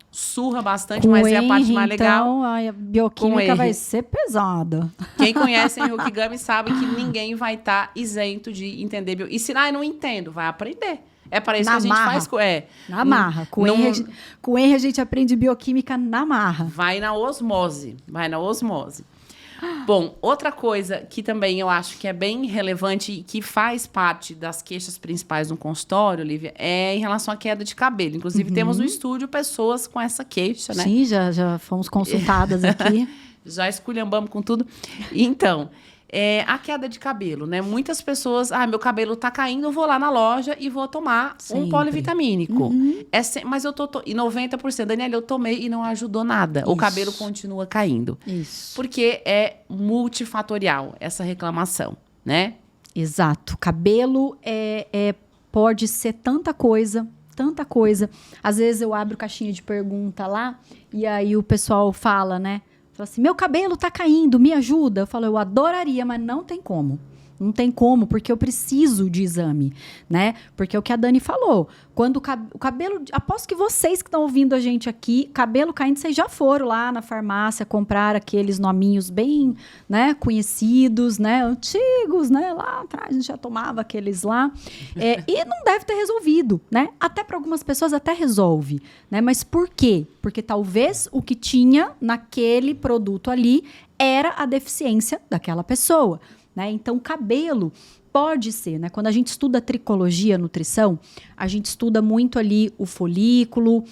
surra bastante, mas é a parte mais legal. Então, a bioquímica vai ser pesada. Quem conhece Henri Okigami sabe que ninguém vai estar isento de entender. E se eu não entendo, vai aprender. É para isso que a gente faz. Na marra. Com o Henri a gente aprende bioquímica na marra. Vai na osmose. Bom, outra coisa que também eu acho que é bem relevante e que faz parte das queixas principais no consultório, Olivia, é em relação à queda de cabelo. Inclusive, temos no estúdio pessoas com essa queixa, né? Sim, já fomos consultadas aqui. Já esculhambamos com tudo. Então, a queda de cabelo, né? Muitas pessoas, meu cabelo tá caindo, eu vou lá na loja e vou tomar um polivitamínico. Mas eu e 90%, Daniela, eu tomei e não ajudou nada. Isso. O cabelo continua caindo. Isso. Porque é multifatorial essa reclamação, né? Exato. Cabelo pode ser tanta coisa. Às vezes eu abro caixinha de pergunta lá e aí o pessoal fala, né? Fala assim, meu cabelo tá caindo, me ajuda. Eu falo, eu adoraria, mas não tem como. Não tem como, porque eu preciso de exame, né? Porque é o que a Dani falou. Quando o cabelo... Aposto que vocês que estão ouvindo a gente aqui, cabelo caindo, vocês já foram lá na farmácia comprar aqueles nominhos bem, né, conhecidos, né, antigos, né? Lá atrás a gente já tomava aqueles lá. E não deve ter resolvido, né? Até para algumas pessoas até resolve, né? Mas por quê? Porque talvez o que tinha naquele produto ali era a deficiência daquela pessoa. Né? Então, o cabelo pode ser, né? Quando a gente estuda tricologia, nutrição, a gente estuda muito ali o folículo,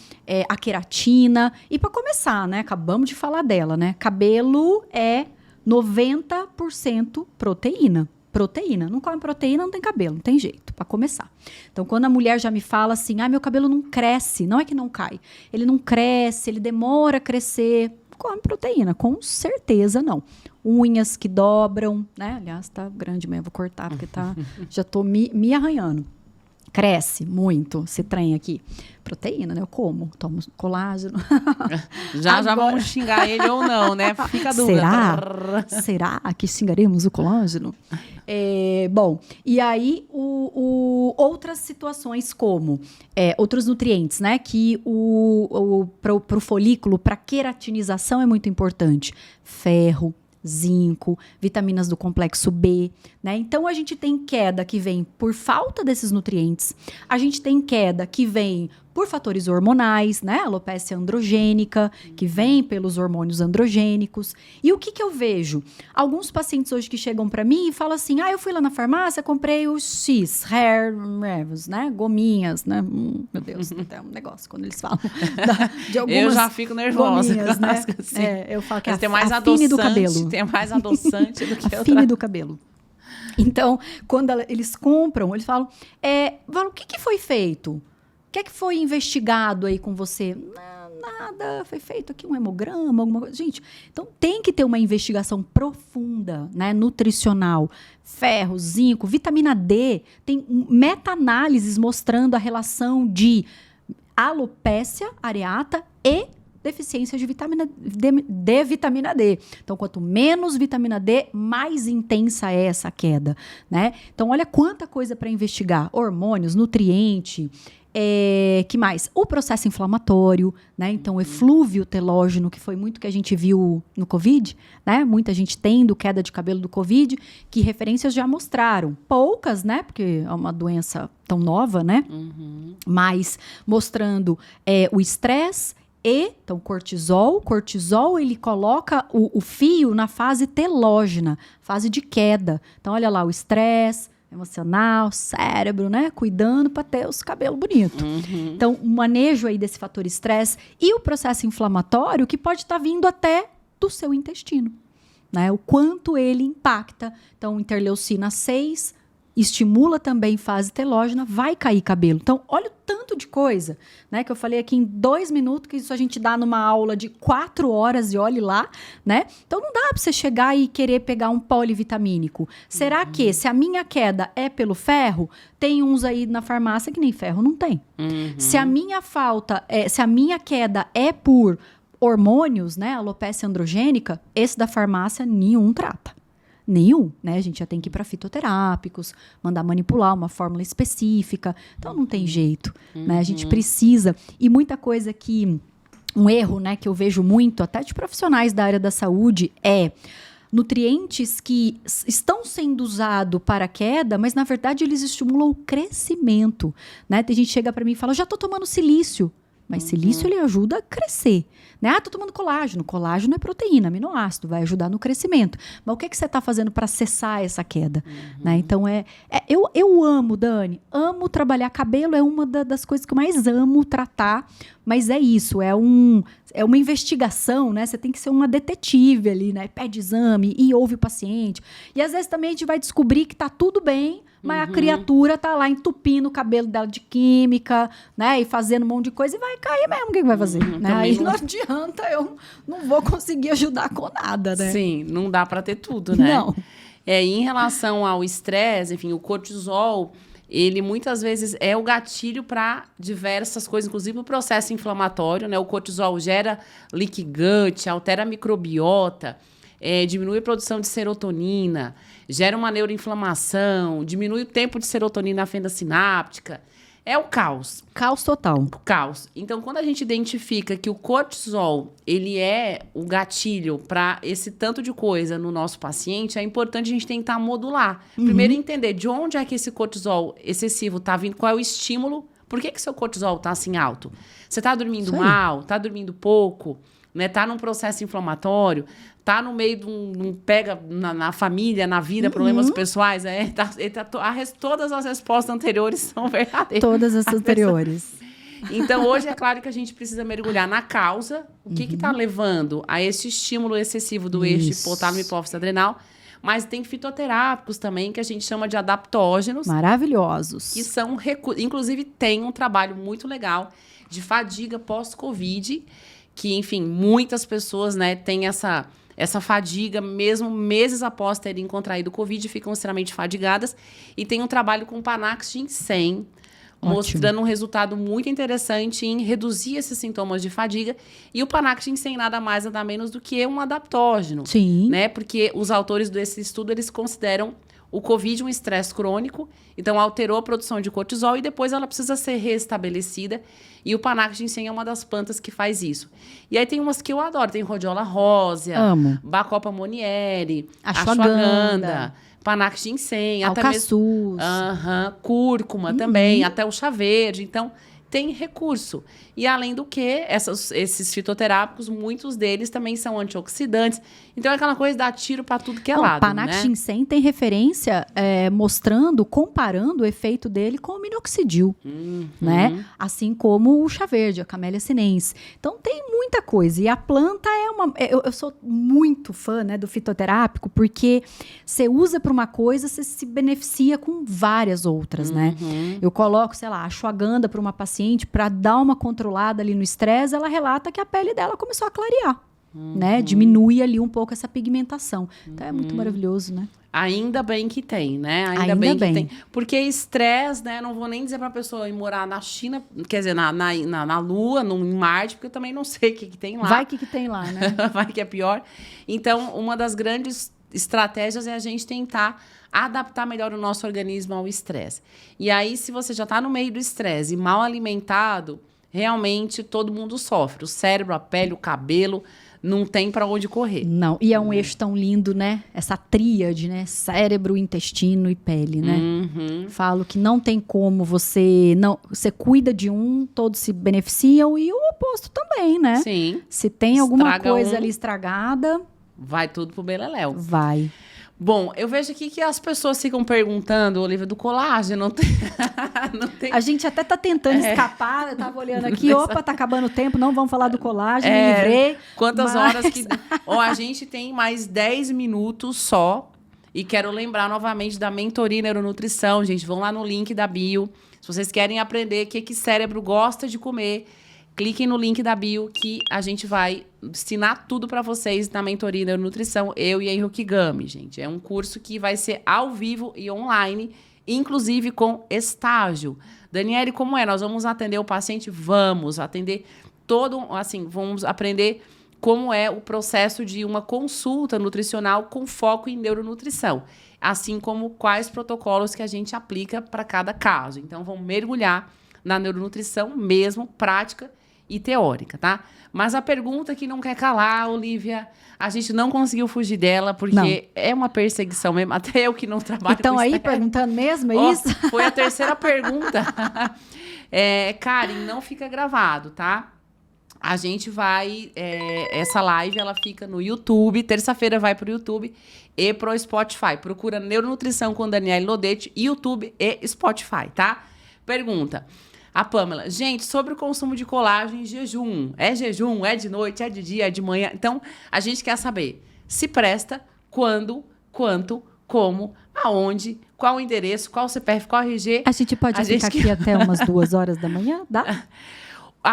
a queratina. E para começar, né? Acabamos de falar dela, né? Cabelo é 90% proteína. Proteína. Não come proteína, não tem cabelo, não tem jeito, para começar. Então, quando a mulher já me fala assim, meu cabelo não cresce, não é que não cai. Ele não cresce, ele demora a crescer. Come proteína, com certeza não. Unhas que dobram, né? Aliás, tá grande mesmo, vou cortar, porque já tô me arranhando. Cresce muito esse trem aqui. Proteína, né? Eu tomo colágeno. Já vamos xingar ele ou não, né? Fica a dúvida. Será que xingaremos o colágeno? Bom, e aí outras situações como outros nutrientes, né? Que pro folículo, para queratinização é muito importante. Ferro, zinco, vitaminas do complexo B, né? Então, a gente tem queda que vem por falta desses nutrientes, a gente tem queda que vem por fatores hormonais, né? Alopecia androgênica, que vem pelos hormônios androgênicos. E o que eu vejo? Alguns pacientes hoje que chegam para mim e falam assim, eu fui lá na farmácia, comprei os X, Hair Revs, né? Gominhas, né? Meu Deus, até um negócio quando eles falam de algumas eu já fico nervosa. Gominhas, né? Assim. Eu falo que tem mais adoçante do cabelo. Tem mais adoçante do que a fine do cabelo. Então, quando eles compram, eles falam, o que foi feito? O que foi investigado aí com você? Nada, foi feito aqui um hemograma, alguma coisa. Gente, então tem que ter uma investigação profunda, né, nutricional. Ferro, zinco, vitamina D. Tem meta-análises mostrando a relação de alopécia areata e deficiência de vitamina D. Então, quanto menos vitamina D, mais intensa é essa queda, né? Então, olha quanta coisa para investigar. Hormônios, nutriente, que mais? O processo inflamatório, né? Então, o eflúvio telógeno, que foi muito que a gente viu no Covid, né? Muita gente tendo queda de cabelo do Covid, que referências já mostraram. Poucas, né? Porque é uma doença tão nova, né? Mas mostrando o estresse, então, cortisol, ele coloca o fio na fase telógena, fase de queda. Então, olha lá, o estresse, emocional, cérebro, né? Cuidando para ter os cabelos bonitos. Então, o manejo aí desse fator estresse e o processo inflamatório que pode estar vindo até do seu intestino, né? O quanto ele impacta. Então, interleucina 6 estimula também fase telógena, vai cair cabelo. Então, olha o tanto de coisa, né? Que eu falei aqui em 2 minutos, que isso a gente dá numa aula de 4 horas e olhe lá, né? Então, não dá para você chegar e querer pegar um polivitamínico. Será que, se a minha queda é pelo ferro, tem uns aí na farmácia que nem ferro não tem. Se a minha se a minha queda é por hormônios, né? Alopecia androgênica, esse da farmácia nenhum trata. Nenhum, né? A gente já tem que ir para fitoterápicos, mandar manipular uma fórmula específica. Então, não tem jeito, né? A gente precisa. E muita coisa que... Um erro, né, que eu vejo muito, até de profissionais da área da saúde, é nutrientes que estão sendo usados para a queda, mas, na verdade, eles estimulam o crescimento, né? Tem gente que chega para mim e fala, eu já estou tomando silício. Mas silício, ele ajuda a crescer. Né? Ah, tô tomando colágeno. Colágeno é proteína, aminoácido, vai ajudar no crescimento. Mas o que você está fazendo para cessar essa queda? Né? Então, eu amo, Dani, amo trabalhar. Cabelo é uma das coisas que eu mais amo tratar. Mas é isso, é uma investigação, né? Você tem que ser uma detetive ali, né? Pede exame e ouve o paciente. E às vezes também a gente vai descobrir que tá tudo bem, mas a criatura tá lá entupindo o cabelo dela de química, né? E fazendo um monte de coisa e vai cair mesmo. O que vai fazer? Né? Aí não adianta, eu não vou conseguir ajudar com nada, né? Sim, não dá para ter tudo, né? Não. Em relação ao estresse, enfim, o cortisol, ele muitas vezes é o gatilho para diversas coisas, inclusive o processo inflamatório, né? O cortisol gera leaky gut, altera a microbiota, diminui a produção de serotonina, gera uma neuroinflamação, diminui o tempo de serotonina na fenda sináptica. É o caos. Caos total. O caos. Então, quando a gente identifica que o cortisol, ele é o gatilho para esse tanto de coisa no nosso paciente, é importante a gente tentar modular. Primeiro, entender de onde é que esse cortisol excessivo está vindo, qual é o estímulo, por que seu cortisol está assim alto? Você está dormindo mal? Está dormindo pouco? Né? Tá num processo inflamatório? Tá no meio de pega na família, na vida, problemas pessoais? Todas as respostas anteriores são verdadeiras. Todas as anteriores. Então, hoje é claro que a gente precisa mergulhar na causa. O que está levando a esse estímulo excessivo do eixo hipotálamo e hipófise adrenal? Mas tem fitoterápicos também, que a gente chama de adaptógenos. Maravilhosos. Que são inclusive, tem um trabalho muito legal de fadiga pós-Covid, que, enfim, muitas pessoas, né, têm essa fadiga, mesmo meses após terem contraído Covid, ficam extremamente fadigadas. E tem um trabalho com Panax Ginseng, mostrando um resultado muito interessante em reduzir esses sintomas de fadiga. E o Panax Ginseng nada mais, nada menos do que um adaptógeno. Sim. Né? Porque os autores desse estudo, eles consideram o Covid um estresse crônico, então alterou a produção de cortisol e depois ela precisa ser restabelecida. E o Panax Ginseng é uma das plantas que faz isso. E aí tem umas que eu adoro, tem Rhodiola rósea, Bacopa monieri, ashwagandha, Panax Ginseng, alcaçuz, cúrcuma também, até o chá verde. Então, tem recurso. E, além do que, esses fitoterápicos, muitos deles também são antioxidantes. Então, é aquela coisa de dar tiro para tudo que é lado, Panax Ginseng tem referência mostrando, comparando o efeito dele com o minoxidil, né? Assim como o chá verde, a Camellia sinensis. Então, tem muita coisa. E a planta é uma... Eu sou muito fã, né, do fitoterápico, porque você usa para uma coisa, você se beneficia com várias outras, né? Eu coloco, sei lá, ashwagandha para uma paciente para dar uma controlada ali no estresse, ela relata que a pele dela começou a clarear. Né? Diminui ali um pouco essa pigmentação. Então é muito maravilhoso, né? Ainda bem que tem, né? Ainda bem que tem. Porque estresse, né? Não vou nem dizer pra pessoa ir morar na China, quer dizer, na Lua, em Marte, porque eu também não sei o que tem lá. Vai que tem lá, né? Vai que é pior. Então, uma das grandes estratégias é a gente tentar adaptar melhor o nosso organismo ao estresse. E aí, se você já tá no meio do estresse e mal alimentado, realmente todo mundo sofre. O cérebro, a pele, o cabelo... Não tem para onde correr. Não, e é um eixo tão lindo, né? Essa tríade, né? Cérebro, intestino e pele, né? Falo que não tem como você cuida de um, todos se beneficiam e o oposto também, né? Sim. Se tem alguma coisa ali estragada... Vai tudo pro beleléu. Vai. Bom, eu vejo aqui que as pessoas ficam perguntando, Olivia, do colágeno. Não tem... não tem... A gente até tá tentando escapar. Eu tava olhando aqui, opa, tá acabando o tempo, não vamos falar do colágeno, me livrei. Quantas horas que... A gente tem mais 10 minutos só. E quero lembrar novamente da mentoria neuronutrição, gente. Vão lá no link da bio. Se vocês querem aprender o que cérebro gosta de comer, cliquem no link da bio que a gente vai ensinar tudo para vocês na mentoria neuronutrição, eu e a Henrique Gami, gente. É um curso que vai ser ao vivo e online, inclusive com estágio. Daniele, como é? Nós vamos atender o paciente? Vamos atender vamos aprender como é o processo de uma consulta nutricional com foco em neuronutrição, assim como quais protocolos que a gente aplica para cada caso. Então, vamos mergulhar na neuronutrição mesmo, prática e teórica, tá? Mas a pergunta que não quer calar, Olivia, a gente não conseguiu fugir dela, porque é uma perseguição mesmo, até eu que não trabalho então, com aí, estética. perguntando mesmo, é isso? Foi a terceira pergunta. Karen, não fica gravado, tá? A gente vai... essa live, ela fica no YouTube. Terça-feira vai pro YouTube e pro Spotify. Procura Neuronutrição com Daniele Lodete, YouTube e Spotify, tá? Pergunta. A Pamela. Gente, sobre o consumo de colágeno em jejum. É jejum? É de noite? É de dia? É de manhã? Então, a gente quer saber se presta, quando, quanto, como, aonde, qual o endereço, qual o CPF, qual o RG. A gente pode ficar aqui até umas 2 horas da manhã? Dá?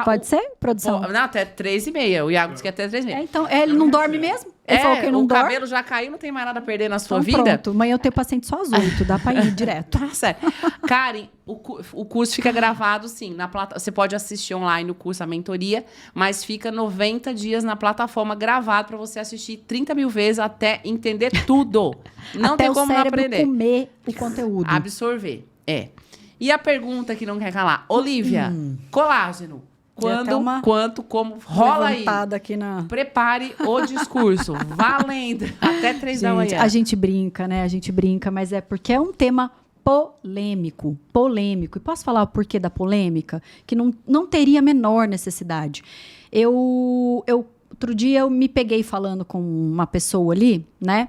Pode ser, produção? Não, até 3h30. O Iago disse que é até 3h30. Então, ele não dorme mesmo? Ele falou que não dorme. O cabelo já caiu, não tem mais nada a perder na sua então, vida. Pronto, amanhã eu tenho paciente só às 8, dá pra ir direto. Tá certo. Karen, o curso fica gravado, sim. Você pode assistir online o curso, a mentoria, mas fica 90 dias na plataforma gravado para você assistir 30 mil vezes até entender tudo. Não até tem como não aprender. Comer o conteúdo. Absorver, E a pergunta que não quer calar. Olivia, colágeno. Quando, quanto, como, rola aí. Aqui na... Prepare o discurso. Valendo. Até 3 da manhã. A gente brinca, né? A gente brinca, mas é porque é um tema polêmico. Polêmico. E posso falar o porquê da polêmica? Que não teria a menor necessidade. Outro dia eu me peguei falando com uma pessoa ali, né?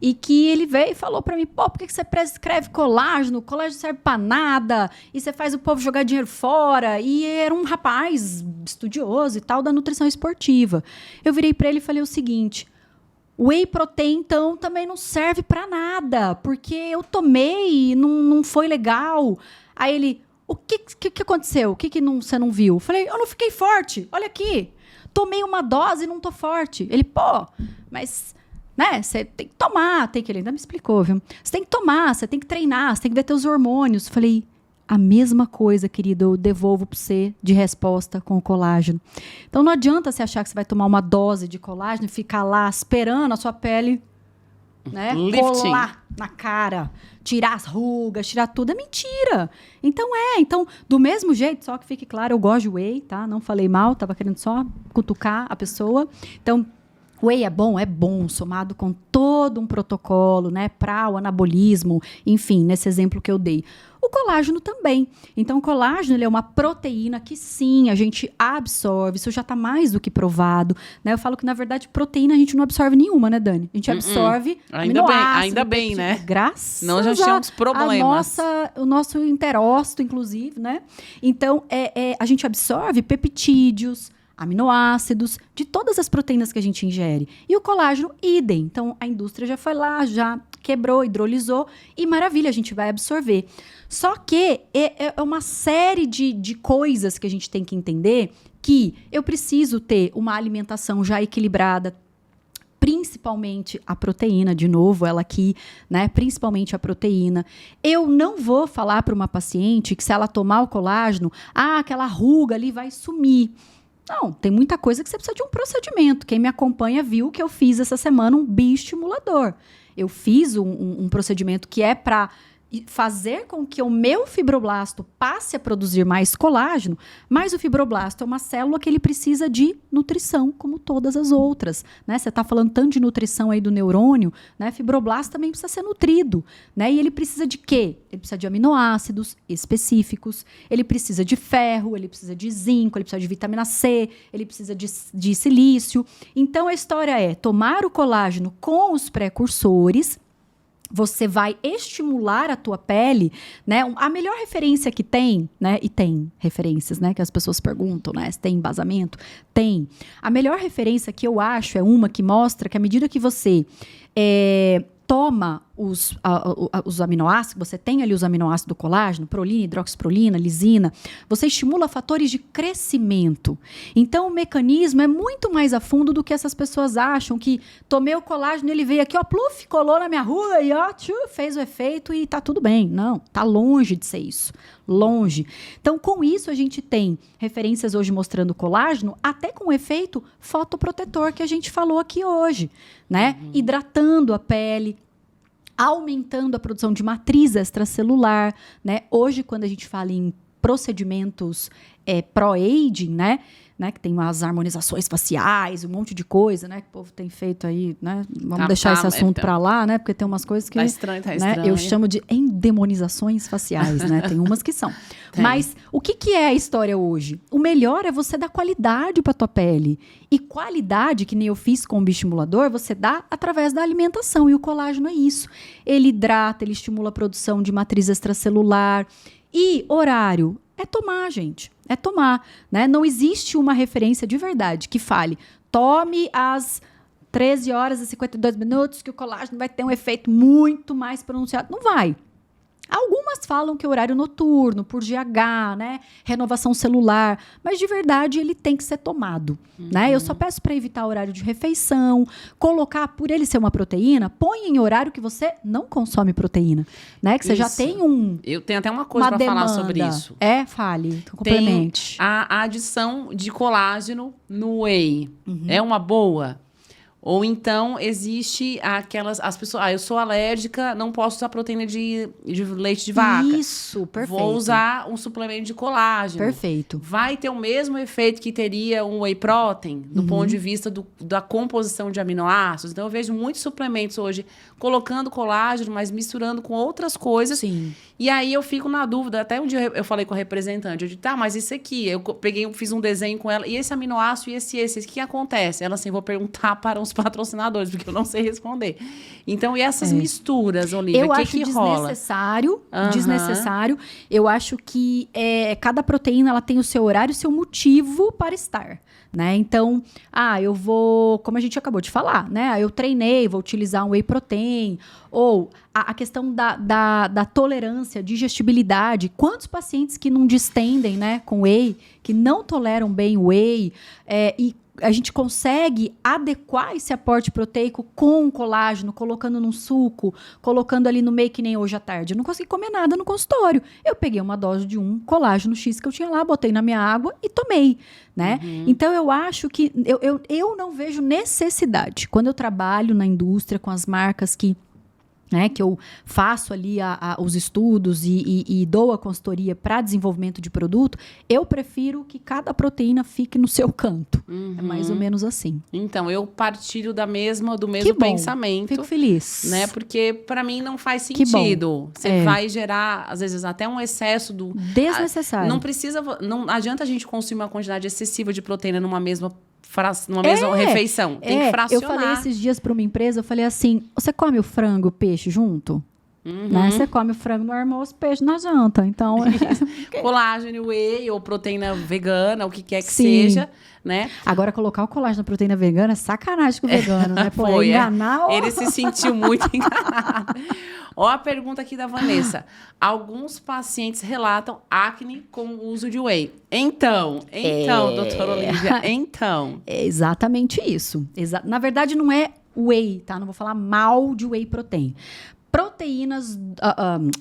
E que ele veio e falou pra mim, por que você prescreve colágeno? Colágeno serve pra nada. E você faz o povo jogar dinheiro fora. E era um rapaz estudioso e tal da nutrição esportiva. Eu virei pra ele e falei o seguinte, whey protein, então, também não serve pra nada. Porque eu tomei e não foi legal. Aí ele, o que aconteceu? O que você não viu? Eu falei, eu não fiquei forte. Olha aqui. Tomei uma dose e não tô forte. Ele, mas, né, você tem que tomar, ele ainda me explicou, viu? Você tem que tomar, você tem que treinar, você tem que ver teus hormônios. Falei, a mesma coisa, querido, eu devolvo pra você de resposta com o colágeno. Então, não adianta você achar que você vai tomar uma dose de colágeno e ficar lá esperando a sua pele, né, colar na cara, tirar as rugas, tirar tudo, é mentira. Então, do mesmo jeito, só que fique claro, eu gosto de whey, tá? Não falei mal, tava querendo só cutucar a pessoa. Então, whey é bom, somado com todo um protocolo, né, para o anabolismo, enfim, nesse exemplo que eu dei. O colágeno também. Então, o colágeno ele é uma proteína que, sim, a gente absorve. Isso já está mais do que provado. Né? Eu falo que, na verdade, proteína a gente não absorve nenhuma, né, Dani? A gente absorve ainda bem, né? Graças não, já tínhamos problemas. O nosso interócito, inclusive, né? Então, a gente absorve peptídeos, aminoácidos, de todas as proteínas que a gente ingere. E o colágeno, idem. Então, a indústria já foi lá, já quebrou, hidrolisou e maravilha, a gente vai absorver. Só que é uma série de coisas que a gente tem que entender que eu preciso ter uma alimentação já equilibrada, principalmente a proteína, de novo, ela aqui, né? Principalmente a proteína. Eu não vou falar para uma paciente que se ela tomar o colágeno, aquela ruga ali vai sumir. Não, tem muita coisa que você precisa de um procedimento. Quem me acompanha viu que eu fiz essa semana um bioestimulador. Eu fiz um procedimento que é para fazer com que o meu fibroblasto passe a produzir mais colágeno, mas o fibroblasto é uma célula que ele precisa de nutrição, como todas as outras, né? Você está falando tanto de nutrição aí do neurônio, né? Fibroblasto também precisa ser nutrido, né? E ele precisa de quê? Ele precisa de aminoácidos específicos, ele precisa de ferro, ele precisa de zinco, ele precisa de vitamina C, ele precisa de silício. Então, a história é tomar o colágeno com os precursores, você vai estimular a tua pele, né? A melhor referência que tem, né? E tem referências, né? Que as pessoas perguntam, né? Se tem embasamento? Tem. A melhor referência que eu acho é uma que mostra que à medida que você toma os aminoácidos, você tem ali os aminoácidos do colágeno, prolina, hidroxiprolina, lisina, você estimula fatores de crescimento. Então, o mecanismo é muito mais a fundo do que essas pessoas acham, que tomei o colágeno, ele veio aqui, ó, pluf, colou na minha rua e ó, fez o efeito e tá tudo bem. Não, tá longe de ser isso. Longe. Então, com isso, a gente tem referências hoje mostrando colágeno, até com o efeito fotoprotetor que a gente falou aqui hoje, né? Hidratando a pele, aumentando a produção de matriz extracelular, né? Hoje, quando a gente fala em procedimentos pró-aging, né? Que tem as harmonizações faciais, um monte de coisa, né? Que o povo tem feito aí, né? Vamos deixar esse assunto para lá, né? Porque tem umas coisas que... Tá estranho. Eu chamo de endemonizações faciais, né? Tem umas que são. Mas o que é a história hoje? O melhor é você dar qualidade para tua pele. E qualidade, que nem eu fiz com o bioestimulador, você dá através da alimentação. E o colágeno é isso. Ele hidrata, ele estimula a produção de matriz extracelular. E horário? É tomar, gente. É tomar, né? Não existe uma referência de verdade que fale, tome às 13 horas e 52 minutos que o colágeno vai ter um efeito muito mais pronunciado. Não vai. Algumas falam que é horário noturno, por GH, né? Renovação celular. Mas, de verdade, ele tem que ser tomado. Né? Eu só peço para evitar horário de refeição, colocar, por ele ser uma proteína, põe em horário que você não consome proteína. Né? Que você já tem Eu tenho até uma coisa para falar sobre isso. Fale, complemente. Tem a adição de colágeno no whey. É uma boa? Ou então existe as pessoas, eu sou alérgica, não posso usar proteína de leite de vaca. Isso, perfeito. Vou usar um suplemento de colágeno. Perfeito. Vai ter o mesmo efeito que teria um whey protein, do ponto de vista da composição de aminoácidos. Então, eu vejo muitos suplementos hoje colocando colágeno, mas misturando com outras coisas. Sim. E aí eu fico na dúvida, até um dia eu falei com a representante, eu disse, mas isso aqui, eu fiz um desenho com ela, e esse aminoácido e esse, o que acontece? Ela assim, vou perguntar para os patrocinadores, porque eu não sei responder. Então, e essas misturas, Olivia, eu acho que desnecessário, desnecessário. Eu acho que cada proteína ela tem o seu horário, o seu motivo para estar. Né? Então, eu vou, como a gente acabou de falar, né? Eu treinei, vou utilizar um whey protein, ou a questão da tolerância, digestibilidade. Quantos pacientes que não distendem, né, com whey, que não toleram bem o whey, e a gente consegue adequar esse aporte proteico com colágeno, colocando num suco, colocando ali no meio, que nem hoje à tarde. Eu não consegui comer nada no consultório. Eu peguei uma dose de um colágeno X que eu tinha lá, botei na minha água e tomei, né? Então, eu acho que eu não vejo necessidade. Quando eu trabalho na indústria com as marcas que eu faço ali os estudos e dou a consultoria para desenvolvimento de produto, eu prefiro que cada proteína fique no seu canto. É mais ou menos assim. Então, eu partilho do mesmo pensamento. Fico feliz. Né? Porque, para mim, não faz sentido. Você vai gerar, às vezes, até um excesso do... Desnecessário. Não adianta a gente consumir uma quantidade excessiva de proteína numa mesma refeição. Tem que fracionar. Eu falei esses dias para uma empresa, eu falei assim, você come o frango e o peixe junto? Né? Você come o frango no almoço, peixe na janta. Então, colágeno, whey ou proteína vegana, o que quer que seja, né? Agora, colocar o colágeno na proteína vegana é sacanagem com o vegano, né? Pô, enganar... Ele se sentiu muito enganado. Ó a pergunta aqui da Vanessa. Alguns pacientes relatam acne com o uso de whey. Então, doutora Olivia, É exatamente isso. Na verdade, não é whey, tá? Não vou falar mal de whey protein. Proteínas,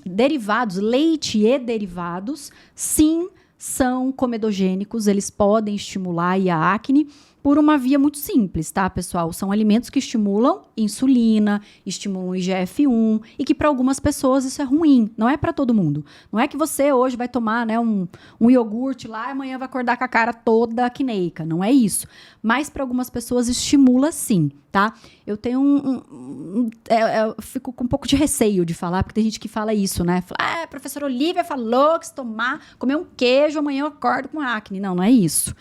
derivados, leite e derivados, sim, são comedogênicos, eles podem estimular a acne por uma via muito simples, tá, pessoal? São alimentos que estimulam insulina, estimulam IGF-1 e que para algumas pessoas isso é ruim, não é para todo mundo. Não é que você hoje vai tomar, né, um iogurte lá e amanhã vai acordar com a cara toda acneica, não é isso. Mas para algumas pessoas estimula sim, tá? Eu tenho eu fico com um pouco de receio de falar, porque tem gente que fala isso, né? Fala, a professora Olivia falou que se comer um queijo, amanhã eu acordo com acne. Não é isso.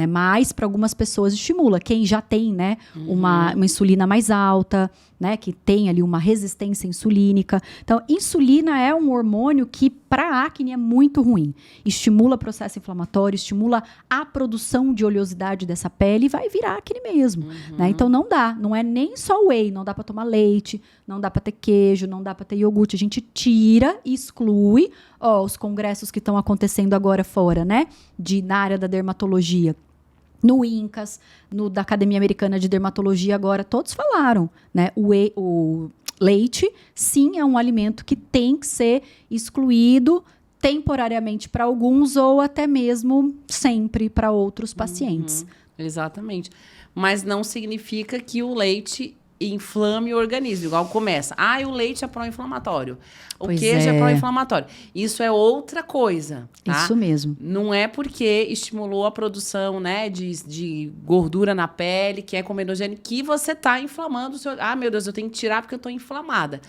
Mas para algumas pessoas estimula. Quem já tem, né, uma insulina mais alta, né, que tem ali uma resistência insulínica. Então, insulina é um hormônio que para acne é muito ruim. Estimula o processo inflamatório, estimula a produção de oleosidade dessa pele e vai virar acne mesmo, né? Então não dá, não é nem só whey, não dá para tomar leite, não dá para ter queijo, não dá para ter iogurte. A gente tira e exclui, os congressos que estão acontecendo agora fora, né, na área da dermatologia. No INCAS, da Academia Americana de Dermatologia agora, todos falaram, né? O leite, sim, é um alimento que tem que ser excluído temporariamente para alguns ou até mesmo sempre para outros pacientes. Exatamente. Mas não significa que o leite inflame o organismo, igual começa. O leite é pró-inflamatório. O queijo é pró-inflamatório. Isso é outra coisa, tá? Isso mesmo. Não é porque estimulou a produção, né, de gordura na pele, que é comedogênico, que você está inflamando o seu... meu Deus, eu tenho que tirar porque eu estou inflamada.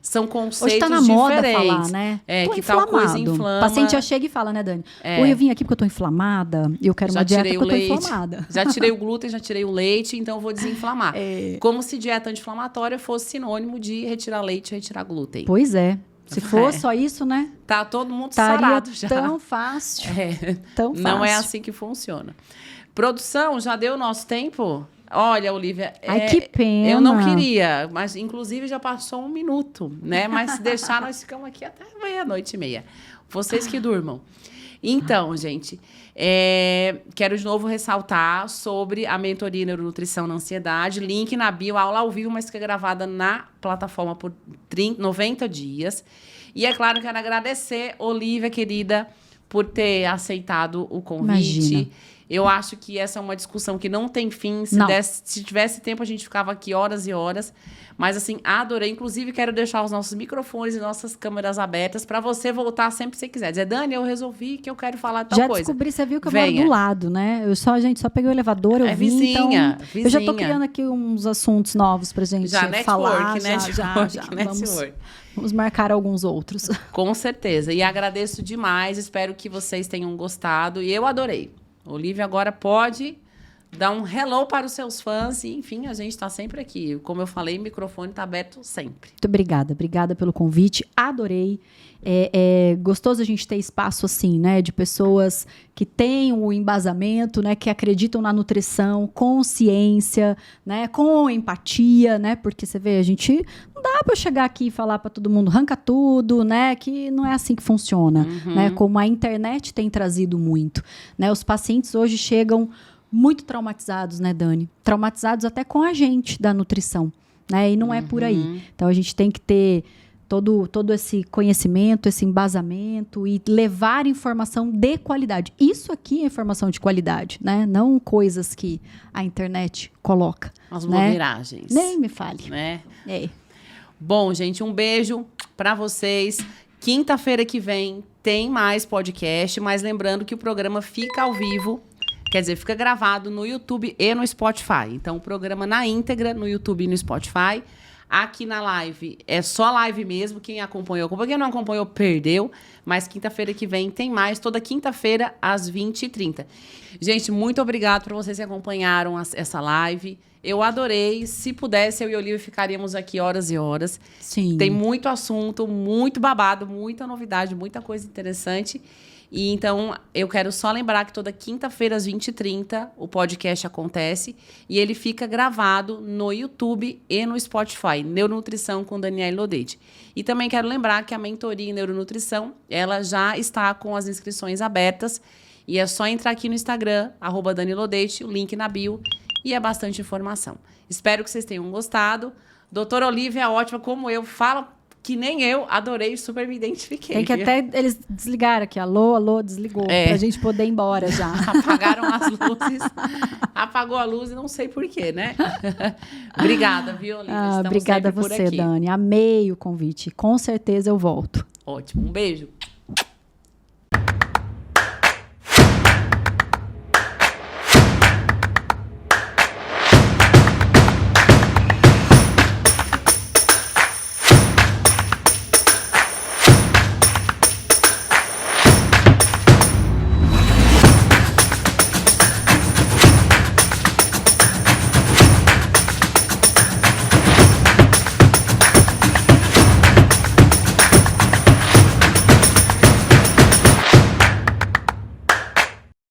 São conceitos hoje tá na diferentes. Moda falar, né? Tô que inflamado. Tal coisa inflama. O paciente já chega e fala, né, Dani? Eu vim aqui porque eu estou inflamada e eu quero uma dieta porque eu estou inflamada. Já tirei o glúten, já tirei o leite, então eu vou desinflamar. Como se dieta anti-inflamatória fosse sinônimo de retirar leite e retirar glúten. Pois é. Se for só isso, né? Tá todo mundo sarado já. Tão fácil. Tão fácil. Não é assim que funciona. Produção, já deu o nosso tempo? Olha, Olivia... que pena. Eu não queria, mas inclusive já passou 1 minuto, né? Mas se deixar, nós ficamos aqui até meia-noite e meia. Vocês que durmam. Então, gente, quero de novo ressaltar sobre a mentoria Neuronutrição na Ansiedade. Link na bio, aula ao vivo, mas que é gravada na plataforma por 90 dias. E é claro, quero agradecer, Olivia, querida, por ter aceitado o convite. Imagina. Eu acho que essa é uma discussão que não tem fim. Se tivesse tempo, a gente ficava aqui horas e horas. Mas, assim, adorei. Inclusive, quero deixar os nossos microfones e nossas câmeras abertas para você voltar sempre que você quiser. Dizer, Dani, eu resolvi que eu quero falar tal coisa. Já descobri, você viu que eu moro do lado, né? A gente só peguei o elevador, eu vim, vizinha, então... vizinha. Eu já tô criando aqui uns assuntos novos pra gente falar. Network. Vamos marcar alguns outros. Com certeza. E agradeço demais. Espero que vocês tenham gostado. E eu adorei. Olivia agora pode dar um hello para os seus fãs. E, enfim, a gente está sempre aqui. Como eu falei, o microfone está aberto sempre. Muito obrigada. Obrigada pelo convite. Adorei. É gostoso a gente ter espaço assim, né? De pessoas que têm o embasamento, né? Que acreditam na nutrição, com ciência, né? Com empatia, né? Porque você vê, a gente... Não dá para eu chegar aqui e falar para todo mundo, arranca tudo, né? Que não é assim que funciona, né? Como a internet tem trazido muito, né? Os pacientes hoje chegam muito traumatizados, né, Dani? Traumatizados até com a gente da nutrição, né? E não é por aí. Então, a gente tem que ter todo esse conhecimento, esse embasamento e levar informação de qualidade. Isso aqui é informação de qualidade, né? Não coisas que a internet coloca. As blogueiragens. Nem me fale. Né? Bom, gente, um beijo para vocês. Quinta-feira que vem tem mais podcast, mas lembrando que o programa fica ao vivo. Quer dizer, fica gravado no YouTube e no Spotify. Então, o programa na íntegra no YouTube e no Spotify. Aqui na live, é só live mesmo. Quem acompanhou, quem não acompanhou, perdeu. Mas quinta-feira que vem tem mais. Toda quinta-feira, às 20h30. Gente, muito obrigado por vocês que acompanharam essa live. Eu adorei. Se pudesse, eu e a Olivia ficaríamos aqui horas e horas. Sim. Tem muito assunto, muito babado, muita novidade, muita coisa interessante. E então, eu quero só lembrar que toda quinta-feira, às 20h30, o podcast acontece. E ele fica gravado no YouTube e no Spotify. Neuronutrição com Daniela Lodete. E também quero lembrar que a mentoria em Neuronutrição, ela já está com as inscrições abertas. E é só entrar aqui no Instagram, @DaniLodete, o link na bio. E é bastante informação. Espero que vocês tenham gostado. Doutora Olivia, ótima, como eu. Fala que nem eu, adorei, super me identifiquei. Tem que até eles desligaram aqui. Alô, alô, desligou. Pra gente poder ir embora já. Apagaram as luzes. Apagou a luz e não sei porquê, né? Obrigada, viu, Olivia? Obrigada a você, Dani. Amei o convite. Com certeza eu volto. Ótimo. Um beijo.